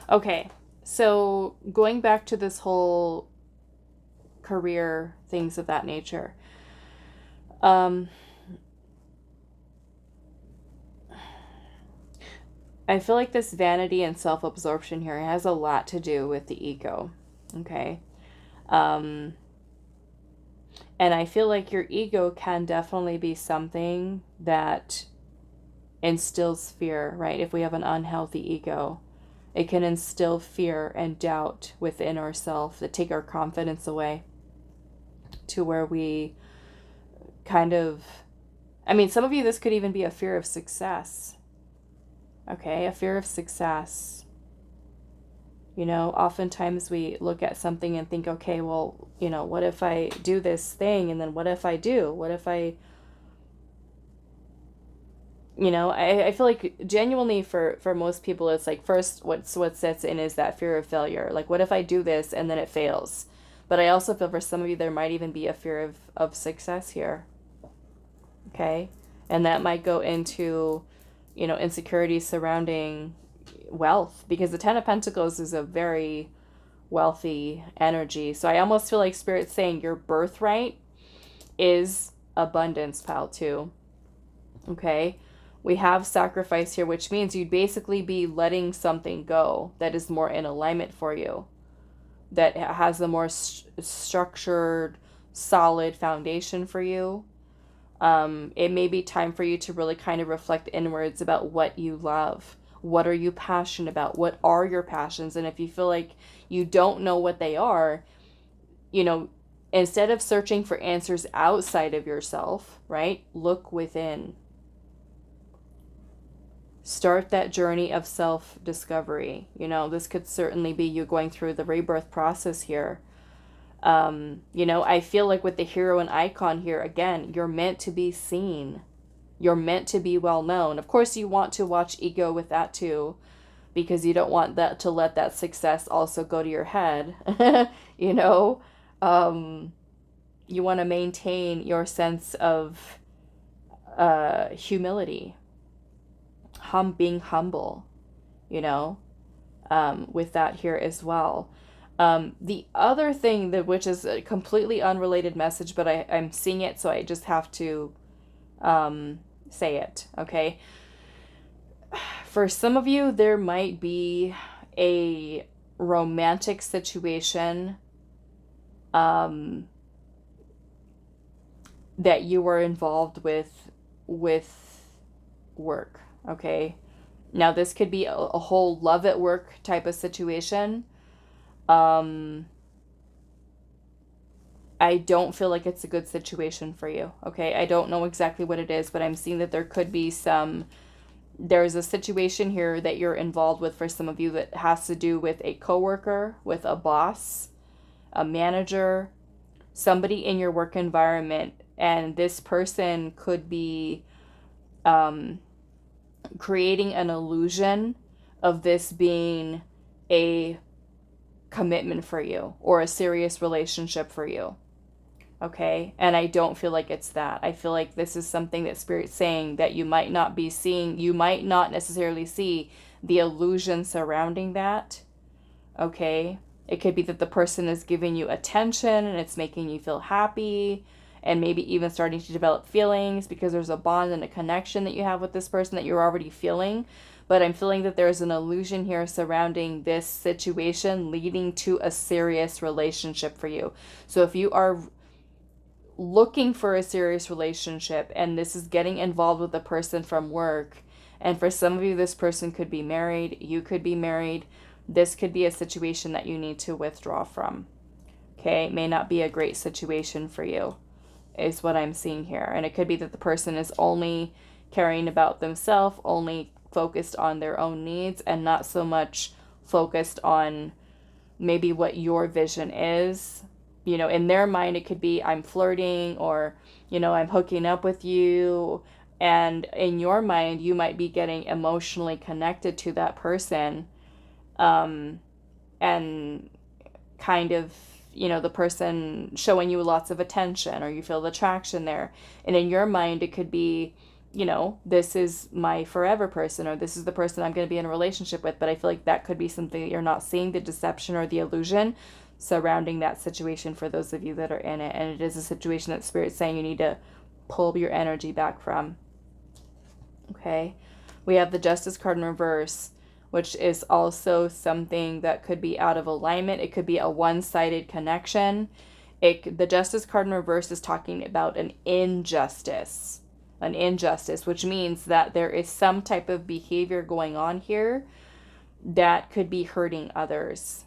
Okay, so going back to this whole career, things of that nature. I feel like this vanity and self-absorption here has a lot to do with the ego, okay? And I feel like your ego can definitely be something that instills fear, right? If we have an unhealthy ego, it can instill fear and doubt within ourselves that take our confidence away to where we kind of, I mean, some of you, this could even be a fear of success. Okay, a fear of success. You know, oftentimes we look at something and think, okay, well, you know, what if I do this thing? And then what if I do? What if I, you know, I feel like genuinely for most people, it's like first what sets in is that fear of failure. Like, what if I do this and then it fails? But I also feel for some of you, there might even be a fear of success here. Okay? And that might go into, you know, insecurities surrounding wealth, because the Ten of Pentacles is a very wealthy energy. So I almost feel like Spirit's saying your birthright is abundance, pile 2. Okay? We have sacrifice here, which means you'd basically be letting something go that is more in alignment for you, that has a more structured, solid foundation for you. It may be time for you to really kind of reflect inwards about what you love. What are you passionate about? What are your passions? And if you feel like you don't know what they are, you know, instead of searching for answers outside of yourself, right? Look within. Start that journey of self-discovery. You know, this could certainly be you going through the rebirth process here. You know, I feel like with the hero and icon here, again, you're meant to be seen. You're meant to be well known. Of course, you want to watch ego with that too, because you don't want that to let that success also go to your head. You know, you want to maintain your sense of humility, being humble, you know, with that here as well. The other thing that, which is a completely unrelated message, but I'm seeing it, so I just have to say it, okay? For some of you, there might be a romantic situation that you were involved with work, okay? Now, this could be a whole love at work type of situation. I don't feel like it's a good situation for you, okay? I don't know exactly what it is, but I'm seeing that there could be there's a situation here that you're involved with for some of you that has to do with a coworker, with a boss, a manager, somebody in your work environment, and this person could be creating an illusion of this being a commitment for you or a serious relationship for you. Okay? And I don't feel like it's that. I feel like this is something that Spirit's saying that you might not be seeing. You might not necessarily see the illusion surrounding that. Okay? It could be that the person is giving you attention and it's making you feel happy, and maybe even starting to develop feelings because there's a bond and a connection that you have with this person that you're already feeling. But I'm feeling that there's an illusion here surrounding this situation leading to a serious relationship for you. So if you are looking for a serious relationship and this is getting involved with a person from work, and for some of you this person could be married, you could be married, this could be a situation that you need to withdraw from. Okay, it may not be a great situation for you, is what I'm seeing here. And it could be that the person is only caring about themselves, only focused on their own needs, and not so much focused on maybe what your vision is. You know, in their mind, it could be I'm flirting, or, you know, I'm hooking up with you. And in your mind, you might be getting emotionally connected to that person, and kind of, you know, the person showing you lots of attention, or you feel the attraction there. And in your mind, it could be, you know, this is my forever person, or this is the person I'm going to be in a relationship with. But I feel like that could be something that you're not seeing, the deception or the illusion surrounding that situation for those of you that are in it. And it is a situation that Spirit's saying you need to pull your energy back from. Okay. We have the Justice card in reverse, which is also something that could be out of alignment. It could be a one-sided connection. The Justice card in reverse is talking about an injustice, which means that there is some type of behavior going on here that could be hurting others.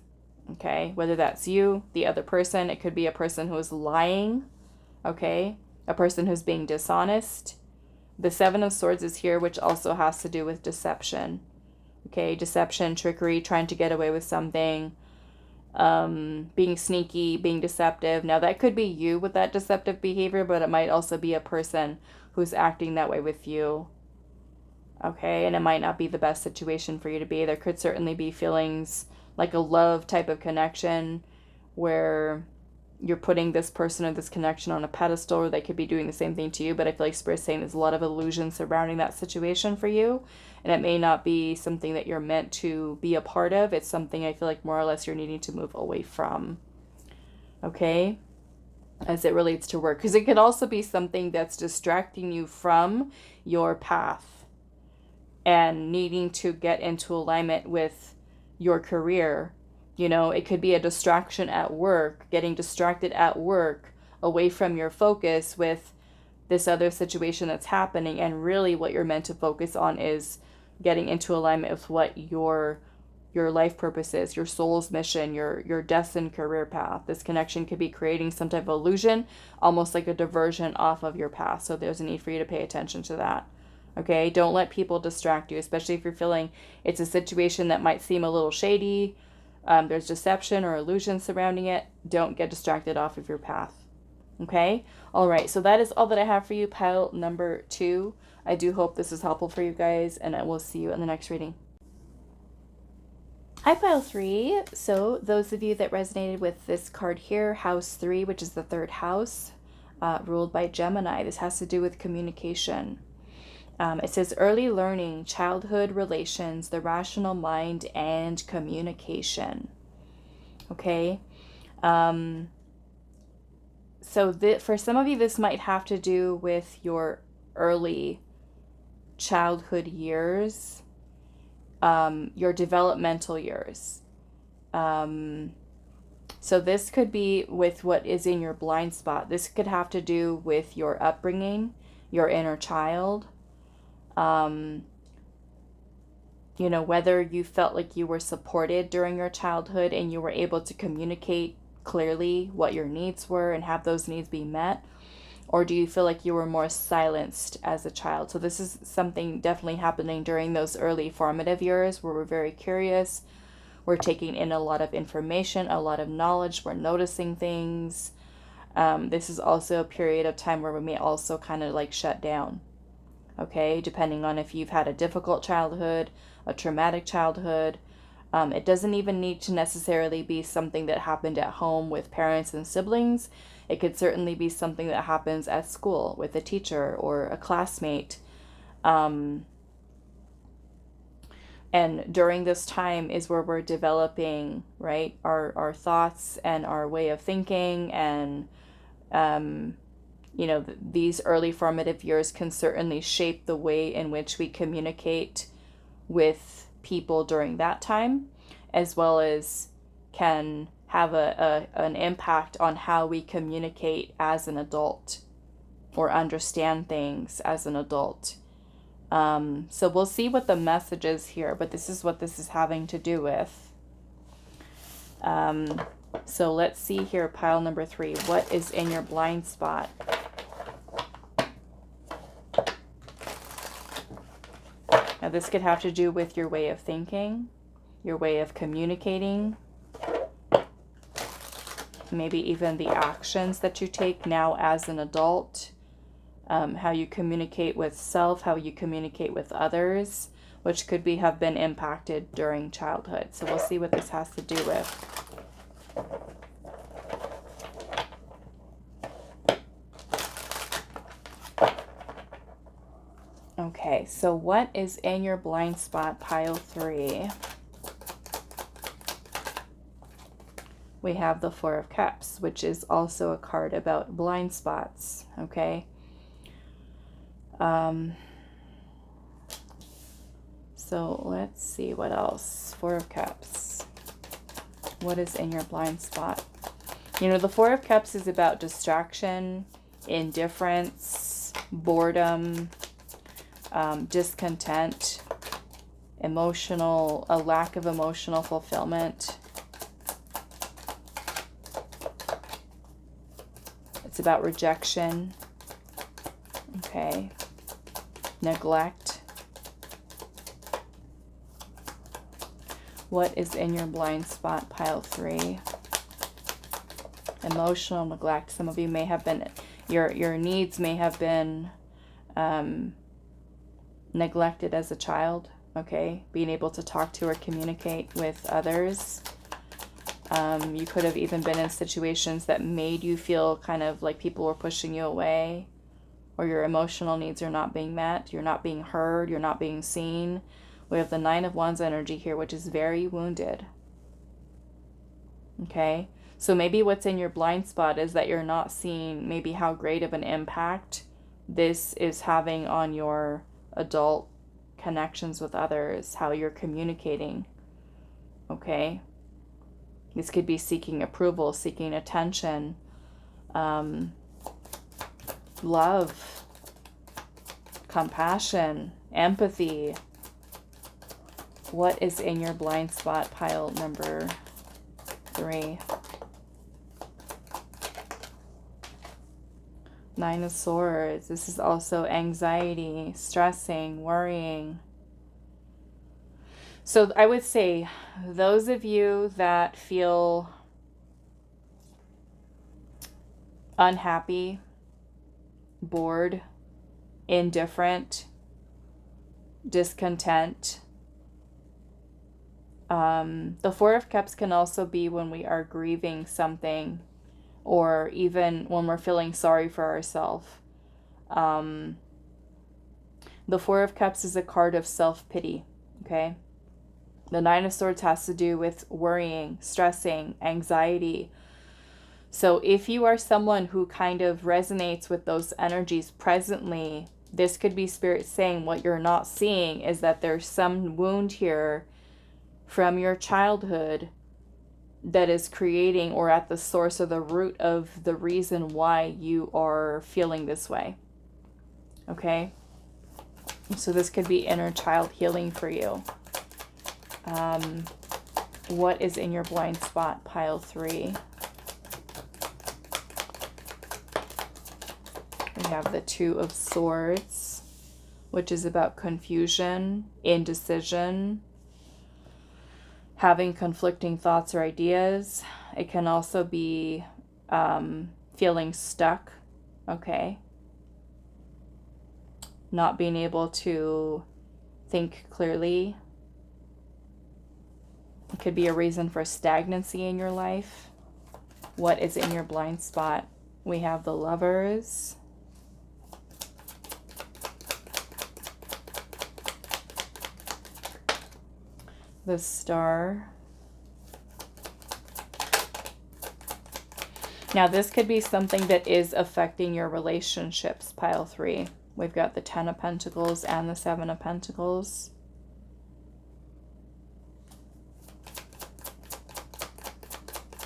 Okay, whether that's you, the other person, it could be a person who is lying, okay, a person who's being dishonest. The Seven of Swords is here, which also has to do with deception. Okay, deception, trickery, trying to get away with something, being sneaky, being deceptive. Now, that could be you with that deceptive behavior, but it might also be a person who's acting that way with you. Okay, and it might not be the best situation for you to be. There could certainly be feelings like a love type of connection where you're putting this person or this connection on a pedestal, or they could be doing the same thing to you. But I feel like Spirit's saying there's a lot of illusion surrounding that situation for you, and it may not be something that you're meant to be a part of. It's something I feel like more or less you're needing to move away from. Okay? as it relates to work. Because it could also be something that's distracting you from your path and needing to get into alignment with your career. You know, it could be a distraction at work, getting distracted at work away from your focus with this other situation that's happening. And really what you're meant to focus on is getting into alignment with what your life purpose is, your soul's mission, your destined career path. This connection could be creating some type of illusion, almost like a diversion off of your path. So there's a need for you to pay attention to that. Okay, don't let people distract you, especially if you're feeling it's a situation that might seem a little shady. There's deception or illusion surrounding it. Don't get distracted off of your path. Okay, all right, so that is all that I have for you, pile number 2. I do hope this is helpful for you guys, and I will see you in the next reading. Hi, pile 3. So those of you that resonated with this card here, house 3, which is the 3rd house, ruled by Gemini. This has to do with communication. It says early learning, childhood relations, the rational mind, and communication. Okay. So for some of you, this might have to do with your early childhood years, your developmental years. So this could be with what is in your blind spot. This could have to do with your upbringing, your inner child. You know, whether you felt like you were supported during your childhood and you were able to communicate clearly what your needs were and have those needs be met, or do you feel like you were more silenced as a child? So this is something definitely happening during those early formative years where we're very curious, we're taking in a lot of information, a lot of knowledge, we're noticing things. This is also a period of time where we may also kind of like shut down. Okay, depending on if you've had a difficult childhood, a traumatic childhood. It doesn't even need to necessarily be something that happened at home with parents and siblings. It could certainly be something that happens at school with a teacher or a classmate. And during this time is where we're developing, right, our thoughts and our way of thinking. And, you know, these early formative years can certainly shape the way in which we communicate with people during that time, as well as can have an impact on how we communicate as an adult or understand things as an adult. So we'll see what the message is here, but this is what this is having to do with. So let's see here, pile number 3. What is in your blind spot? Now this could have to do with your way of thinking, your way of communicating, maybe even the actions that you take now as an adult, how you communicate with self, how you communicate with others, which could have been impacted during childhood. So we'll see what this has to do with. Okay, so what is in your blind spot, pile 3? We have the 4 of Cups, which is also a card about blind spots, okay? So let's see what else. 4 of Cups. What is in your blind spot? You know, the 4 of Cups is about distraction, indifference, boredom, discontent, a lack of emotional fulfillment. It's about rejection, okay, neglect. What is in your blind spot, pile 3? Emotional neglect. Some of you may have been, your needs may have been neglected as a child, okay? Being able to talk to or communicate with others. You could have even been in situations that made you feel kind of like people were pushing you away, or your emotional needs are not being met, you're not being heard, you're not being seen. We have the 9 of Wands energy here, which is very wounded. Okay? So maybe what's in your blind spot is that you're not seeing maybe how great of an impact this is having on your adult connections with others, how you're communicating. Okay? This could be seeking approval, seeking attention, love, compassion, empathy. What is in your blind spot, pile number 3? Nine of Swords. This is also anxiety, stressing, worrying. So I would say those of you that feel unhappy, bored, indifferent, discontent. The Four of Cups can also be when we are grieving something, or even when we're feeling sorry for ourselves. The Four of Cups is a card of self-pity, okay? The Nine of Swords has to do with worrying, stressing, anxiety. So if you are someone who kind of resonates with those energies presently, this could be Spirit saying what you're not seeing is that there's some wound here from your childhood that is creating or at the source or the root of the reason why you are feeling this way. Okay? So this could be inner child healing for you. What is in your blind spot, pile 3? We have the Two of Swords, which is about confusion, indecision, having conflicting thoughts or ideas. It can also be feeling stuck, okay? Not being able to think clearly. It could be a reason for stagnancy in your life. What is in your blind spot? We have the Lovers. The Star. Now this could be something that is affecting your relationships, pile 3. We've got the Ten of Pentacles and the Seven of Pentacles.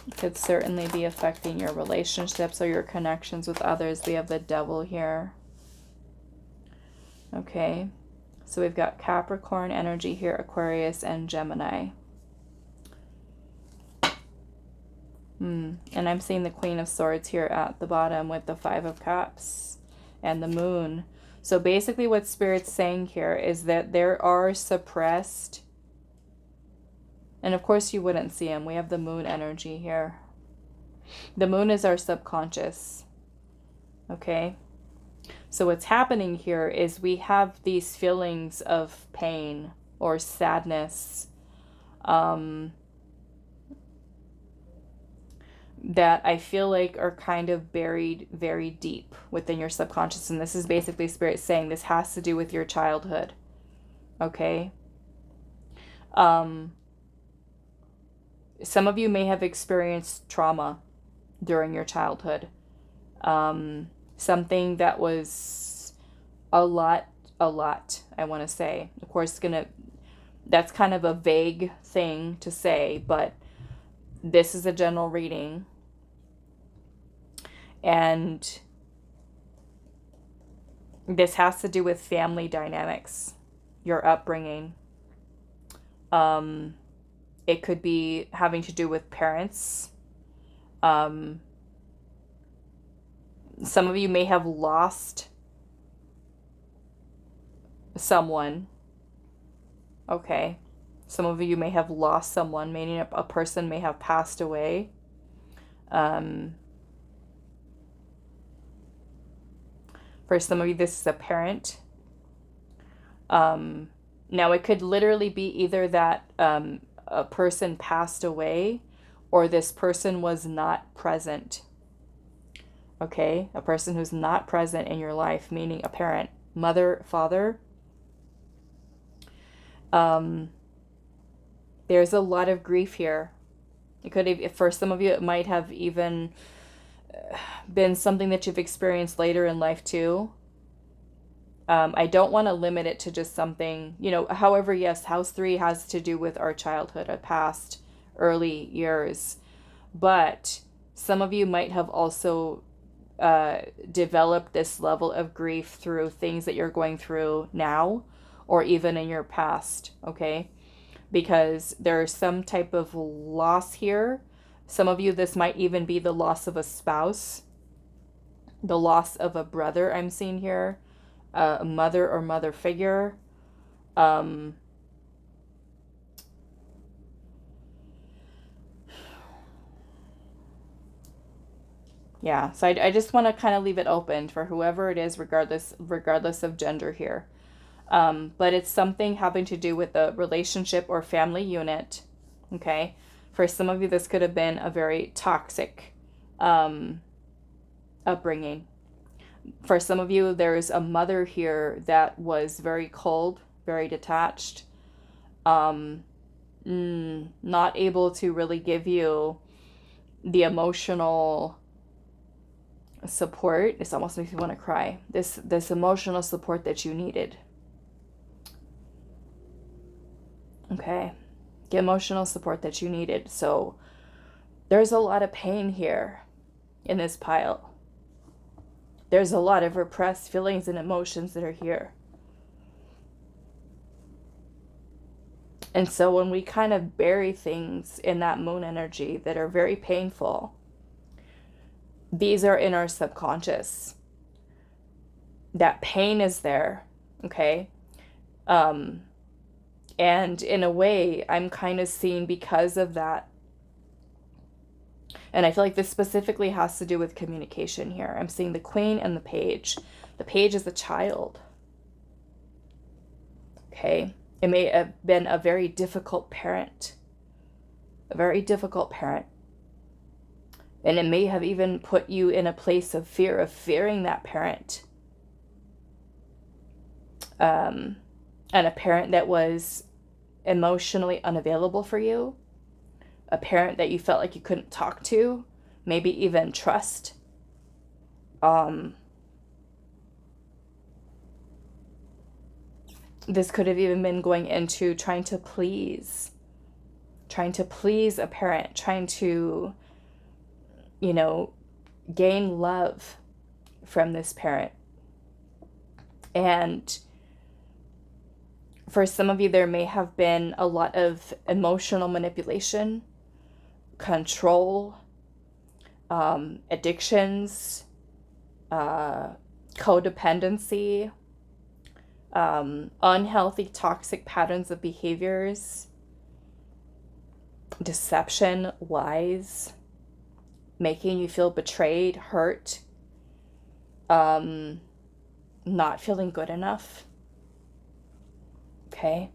It could certainly be affecting your relationships or your connections with others. We have the Devil here. Okay. So we've got Capricorn energy here, Aquarius, and Gemini. And I'm seeing the Queen of Swords here at the bottom with the Five of Cups and the Moon. So basically what Spirit's saying here is that there are suppressed, and of course you wouldn't see them. We have the Moon energy here. The Moon is our subconscious. Okay? So what's happening here is we have these feelings of pain or sadness that I feel like are kind of buried very deep within your subconscious. And this is basically Spirit saying this has to do with your childhood. Okay? Some of you may have experienced trauma during your childhood. Something that was a lot, I want to say. Of course, that's kind of a vague thing to say, but this is a general reading. And this has to do with family dynamics, your upbringing. It could be having to do with parents. Some of you may have lost someone. Okay. Some of you may have lost someone, meaning a person may have passed away. For some of you, this is a parent. Now, it could literally be either that a person passed away or this person was not present. Okay? A person who's not present in your life, meaning a parent, mother, father. There's a lot of grief here. It could have, for some of you, it might have even been something that you've experienced later in life too. I don't want to limit it to just something, however, yes, house 3 has to do with our childhood, our past early years. But some of you might have also developed this level of grief through things that you're going through now or even in your past, okay? Because there's some type of loss here. Some of you, this might even be the loss of a spouse, the loss of a brother I'm seeing here, a mother or mother figure. Yeah, so I just want to kind of leave it open for whoever it is, regardless of gender here. But it's something having to do with a relationship or family unit, okay? For some of you, this could have been a very toxic upbringing. For some of you, there's a mother here that was very cold, very detached, not able to really give you the emotional support. This almost makes me want to cry. This emotional support that you needed. Okay. The emotional support that you needed. So there's a lot of pain here in this pile. There's a lot of repressed feelings and emotions that are here. And so when we kind of bury things in that moon energy that are very painful, these are in our subconscious. That pain is there, okay? And in a way, I'm kind of seeing because of that. And I feel like this specifically has to do with communication here. I'm seeing the Queen and the Page. The Page is a child. Okay? It may have been a very difficult parent. A very difficult parent. And it may have even put you in a place of fear, of fearing that parent. And a parent that was emotionally unavailable for you. A parent that you felt like you couldn't talk to, maybe even trust. This could have even been going into trying to please a parent, trying to, gain love from this parent. And for some of you, there may have been a lot of emotional manipulation, control, addictions, codependency, unhealthy, toxic patterns of behaviors, deception, lies, making you feel betrayed, hurt, not feeling good enough. Okay?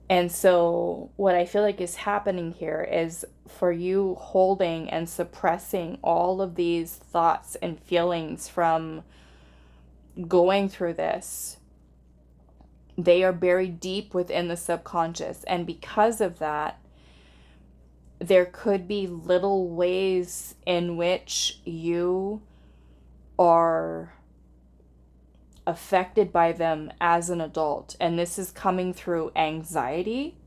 And so what I feel like is happening here is for you holding and suppressing all of these thoughts and feelings from going through this. They are buried deep within the subconscious. And because of that, there could be little ways in which you are affected by them as an adult. And this is coming through anxiety,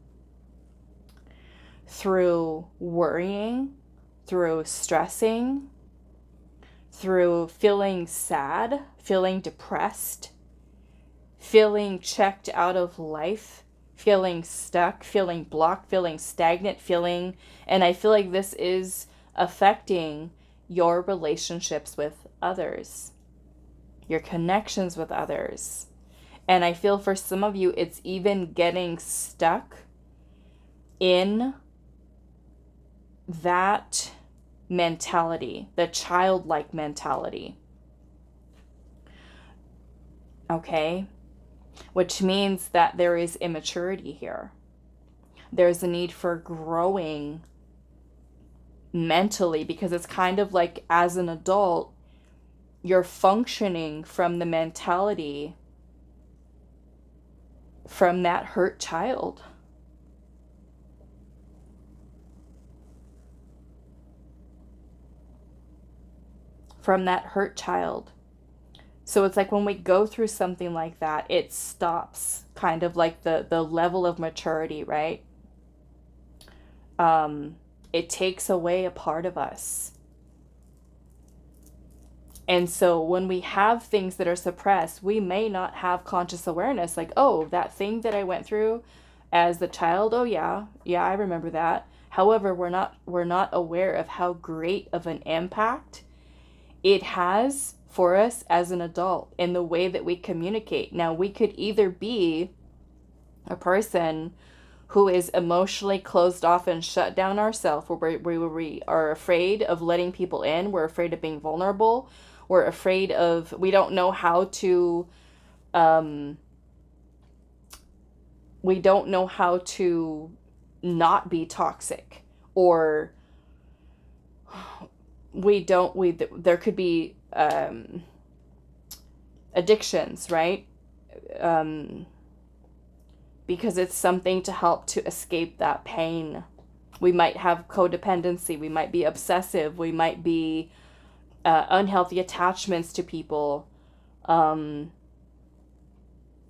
through worrying, through stressing, through feeling sad, feeling depressed, feeling checked out of life, feeling stuck, feeling blocked, feeling stagnant, and I feel like this is affecting your relationships with others, your connections with others. And I feel for some of you, it's even getting stuck in that mentality, the childlike mentality. Okay? Which means that there is immaturity here. There's a need for growing mentally, because it's kind of like as an adult, you're functioning from the mentality from that hurt child. from that hurt child. So it's like when we go through something like that, it stops kind of like the level of maturity, right? It takes away a part of us. And so when we have things that are suppressed, we may not have conscious awareness, like, oh, that thing that I went through as the child, oh yeah, I remember that. However, we're not aware of how great of an impact it has for us as an adult in the way that we communicate. Now, we could either be a person who is emotionally closed off and shut down ourselves, where we are afraid of letting people in, we're afraid of being vulnerable, we're afraid of, we don't know how to, we don't know how to not be toxic, or there could be addictions, right? Because it's something to help to escape that pain. We might have codependency, we might be obsessive, we might be unhealthy attachments to people.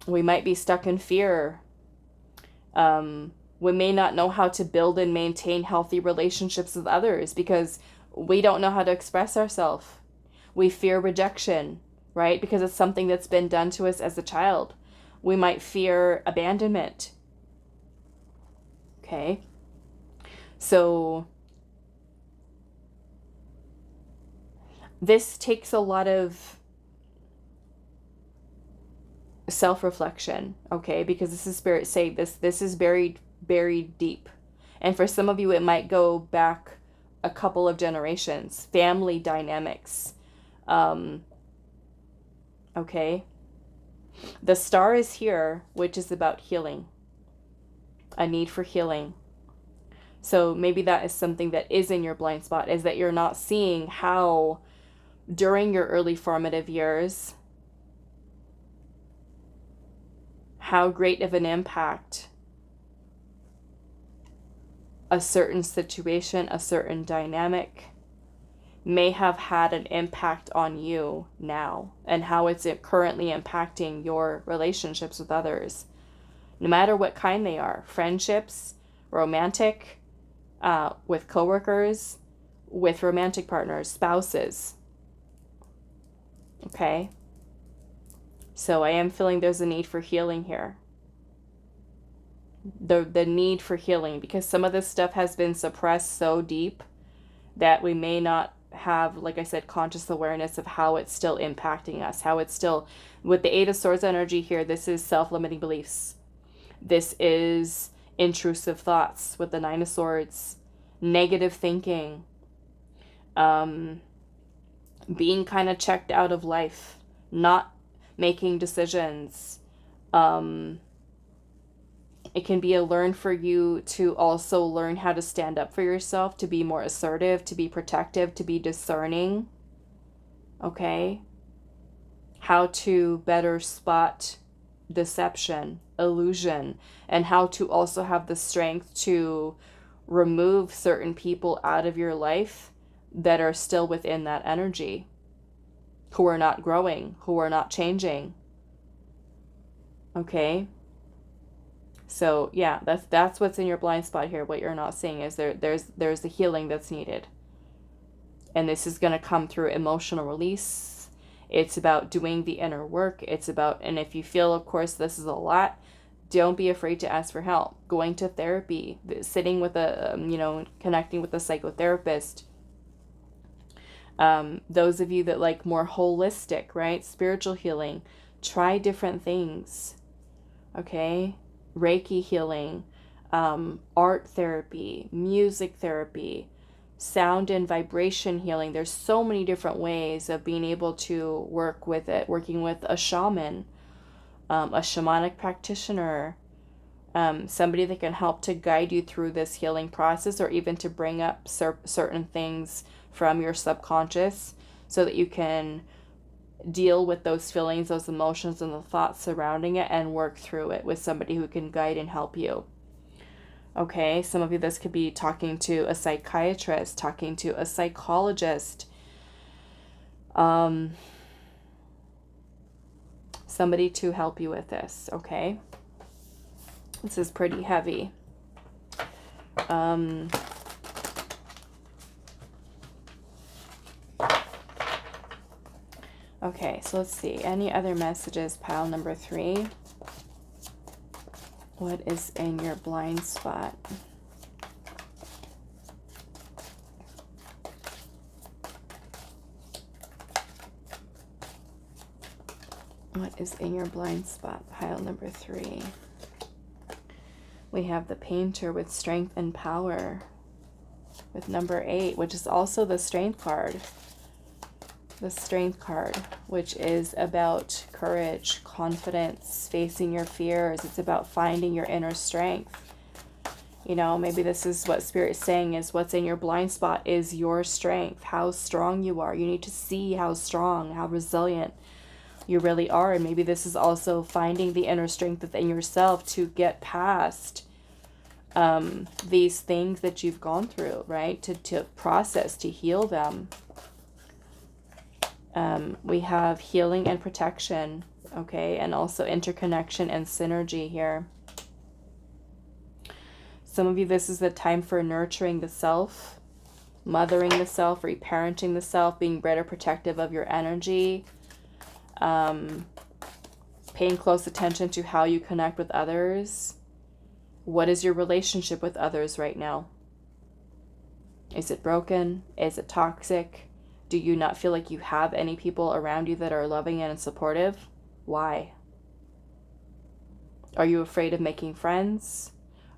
We might be stuck in fear. We may not know how to build and maintain healthy relationships with others because we don't know how to express ourselves. We fear rejection, right? Because it's something that's been done to us as a child. We might fear abandonment. Okay? So this takes a lot of self-reflection, okay? Because this is Spirit saying this is buried deep. And for some of you, it might go back a couple of generations. Family dynamics. Okay? The star is here, which is about healing. A need for healing. So maybe that is something that is in your blind spot, is that you're not seeing how during your early formative years, how great of an impact a certain situation, a certain dynamic may have had an impact on you now, and how it's currently impacting your relationships with others, no matter what kind they are. Friendships, romantic, with coworkers, with romantic partners, spouses. Okay? So I am feeling there's a need for healing here. The need for healing, because some of this stuff has been suppressed so deep that we may not have, like I said, conscious awareness of how it's still impacting us, how it's still, with the Eight of Swords energy here, this is self-limiting beliefs. This is intrusive thoughts with the Nine of Swords, negative thinking, being kind of checked out of life, not making decisions. It can be a learn for you to also learn how to stand up for yourself, to be more assertive, to be protective, to be discerning. Okay? How to better spot deception, illusion, and how to also have the strength to remove certain people out of your life that are still within that energy, who are not growing, who are not changing. Okay? So yeah, that's what's in your blind spot here. What you're not seeing is there's the healing that's needed. And this is going to come through emotional release. It's about doing the inner work. It's about, and if you feel, of course, this is a lot, don't be afraid to ask for help. Going to therapy, sitting with connecting with a psychotherapist. Those of you that like more holistic, right? Spiritual healing, try different things. Okay? Reiki healing, art therapy, music therapy, sound and vibration healing. There's so many different ways of being able to work with it. Working with a shaman, a shamanic practitioner, somebody that can help to guide you through this healing process, or even to bring up certain things from your subconscious so that you can deal with those feelings, those emotions, and the thoughts surrounding it, and work through it with somebody who can guide and help you. Okay, some of you, this could be talking to a psychiatrist, talking to a psychologist, Somebody to help you with this, okay? This is pretty heavy. Okay, so let's see. Any other messages, pile number 3? What is in your blind spot? What is in your blind spot, pile number 3? We have the Painter with strength and power with number 8, which is also the strength card. The strength card, which is about courage, confidence, facing your fears. It's about finding your inner strength. You know, maybe this is what Spirit's saying is what's in your blind spot is your strength, how strong you are. You need to see how strong, how resilient you really are. And maybe this is also finding the inner strength within yourself to get past these things that you've gone through, right? To process, to heal them. We have healing and protection, okay? And also interconnection and synergy here. Some of you, this is the time for nurturing the self, mothering the self, reparenting the self, being better protective of your energy, paying close attention to how you connect with others. What is your relationship with others right now? Is it broken? Is it toxic? Do you not feel like you have any people around you that are loving and supportive? Why? Are you afraid of making friends?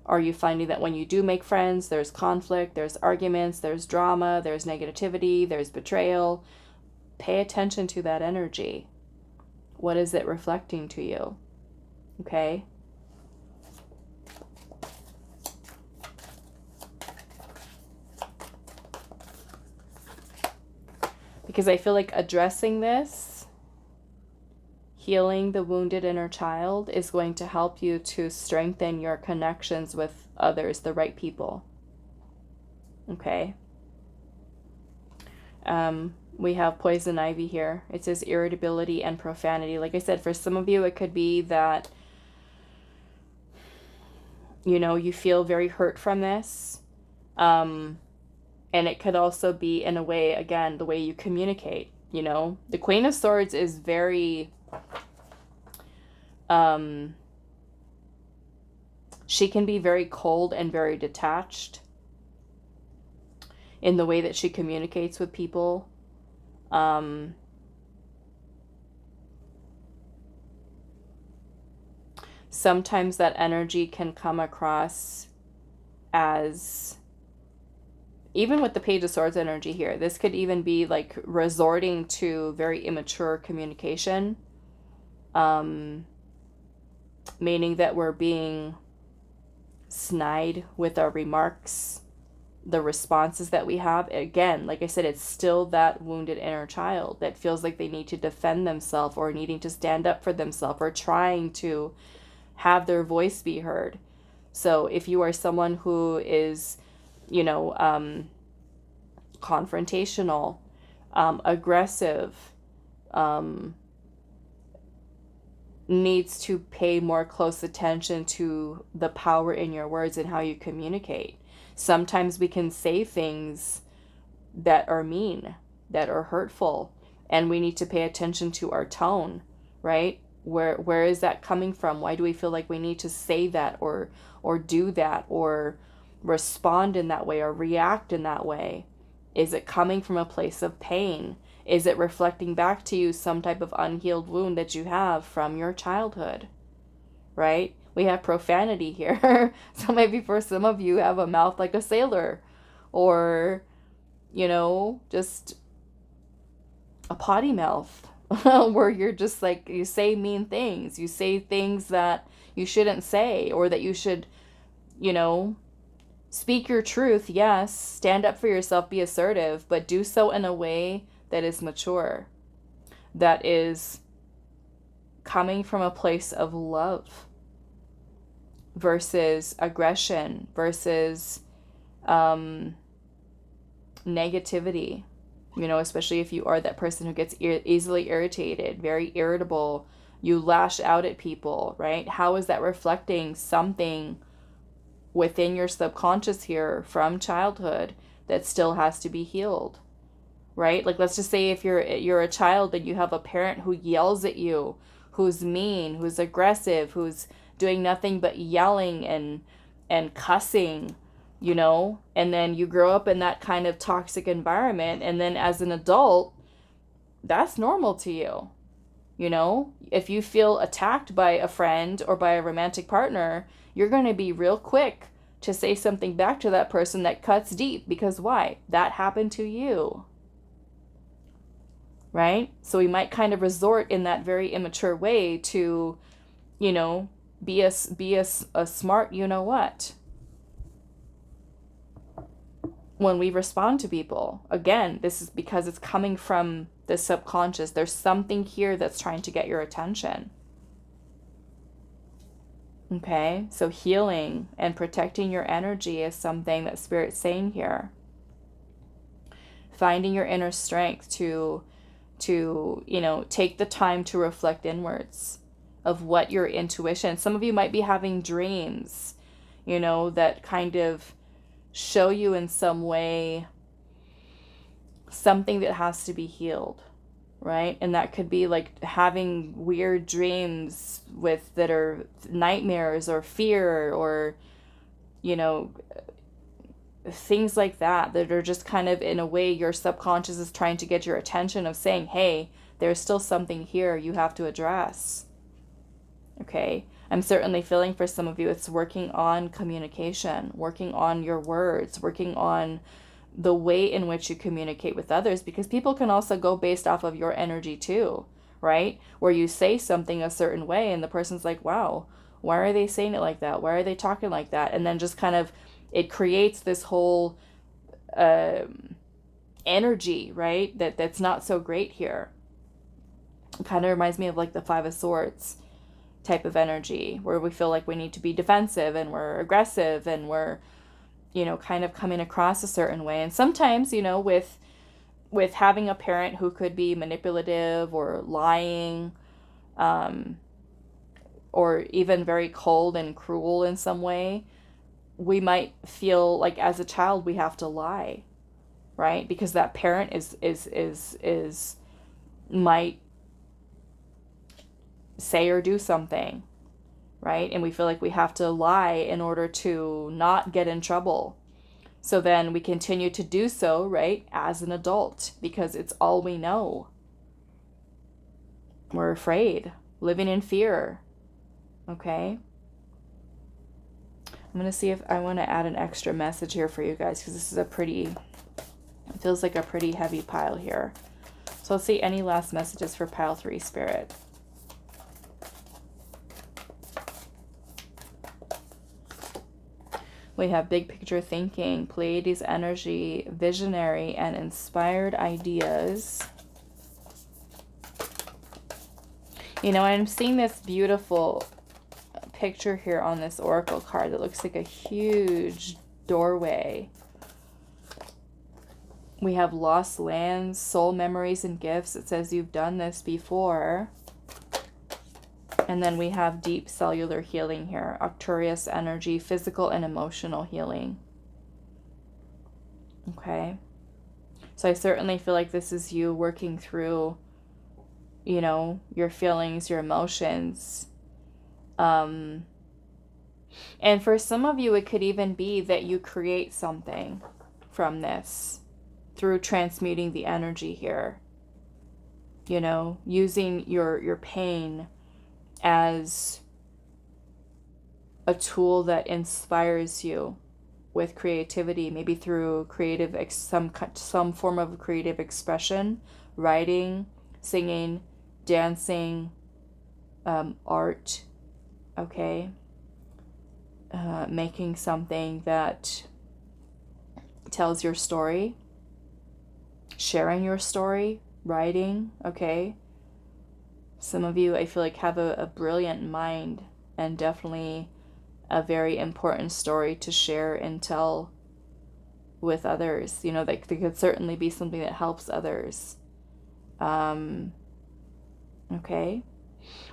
Are you finding that when you do make friends, there's conflict, there's arguments, there's drama, there's negativity, there's betrayal? Pay attention to that energy. What is it reflecting to you? Okay? Because I feel like addressing this, healing the wounded inner child, is going to help you to strengthen your connections with others, the right people. Okay? We have poison ivy here. It says irritability and profanity. Like I said, for some of you, it could be that, you know, you feel very hurt from this. And it could also be, in a way, again, the way you communicate, you know. The Queen of Swords is very, she can be very cold and very detached in the way that she communicates with people. Sometimes that energy can come across as, even with the Page of Swords energy here, this could even be like resorting to very immature communication. Meaning that we're being snide with our remarks, the responses that we have. Again, like I said, it's still that wounded inner child that feels like they need to defend themselves or needing to stand up for themselves or trying to have their voice be heard. So if you are someone who is, you know, confrontational, aggressive, needs to pay more close attention to the power in your words and how you communicate. Sometimes we can say things that are mean, that are hurtful, and we need to pay attention to our tone, right? Where is that coming from? Why do we feel like we need to say that or do that or respond in that way or react in that way? Is it coming from a place of pain? Is it reflecting back to you some type of unhealed wound that you have from your childhood, right? We have profanity here. So maybe for some of you have a mouth like a sailor, or, you know, just a potty mouth where you're just like, you say mean things. You say things that you shouldn't say, or that you should, you know, speak your truth. Yes, stand up for yourself, be assertive, but do so in a way that is mature, that is coming from a place of love versus aggression, versus negativity. You know, especially if you are that person who gets easily irritated, very irritable, you lash out at people, right? How is that reflecting something within your subconscious here from childhood that still has to be healed, right? Like, let's just say if you're a child and you have a parent who yells at you, who's mean, who's aggressive, who's doing nothing but yelling and cussing, you know, and then you grow up in that kind of toxic environment, and then as an adult, that's normal to you. You know, if you feel attacked by a friend or by a romantic partner, you're going to be real quick to say something back to that person that cuts deep, because why? That happened to you. Right? So we might kind of resort in that very immature way to, you know, be a smart, you know what, when we respond to people. Again, this is because it's coming from the subconscious. There's something here that's trying to get your attention. Okay, so healing and protecting your energy is something that Spirit's saying here. Finding your inner strength to you know, take the time to reflect inwards of what your intuition. Some of you might be having dreams, you know, that kind of show you in some way something that has to be healed, right? And that could be like having weird dreams that are nightmares or fear, or, you know, things like that are just kind of, in a way, your subconscious is trying to get your attention, of saying, hey, there's still something here you have to address. Okay, I'm certainly feeling for some of you, it's working on communication, working on your words, working on the way in which you communicate with others, because people can also go based off of your energy too, right? Where you say something a certain way and the person's like, wow, why are they saying it like that? Why are they talking like that? And then just kind of, it creates this whole energy, right? That's not so great here. It kind of reminds me of like the Five of Swords type of energy, where we feel like we need to be defensive and we're aggressive and we're, you know, kind of coming across a certain way. And sometimes, you know, with having a parent who could be manipulative or lying, or even very cold and cruel in some way, we might feel like as a child we have to lie, right? Because that parent is might say or do something, right? And we feel like we have to lie in order to not get in trouble. So then we continue to do so, right, as an adult, because it's all we know. We're afraid, living in fear. Okay? I'm going to see if I want to add an extra message here for you guys, because this is it feels like a pretty heavy pile here. So let's see any last messages for pile 3, Spirit. We have big picture thinking, Pleiades energy, visionary, and inspired ideas. You know, I'm seeing this beautiful picture here on this oracle card that looks like a huge doorway. We have lost lands, soul memories, and gifts. It says you've done this before. And then we have deep cellular healing here, Arcturus energy, physical and emotional healing. Okay. So I certainly feel like this is you working through, you know, your feelings, your emotions. And for some of you, it could even be that you create something from this through transmuting the energy here. You know, using your pain as a tool that inspires you with creativity, maybe through creative some form of creative expression, writing, singing, dancing, art. Okay, making something that tells your story, sharing your story, writing. Okay. Some of you, I feel like, have a brilliant mind and definitely a very important story to share and tell with others. You know, like, there could certainly be something that helps others. Okay.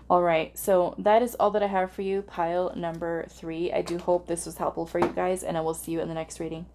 All right. So that is all that I have for you, pile number 3. I do hope this was helpful for you guys, and I will see you in the next reading.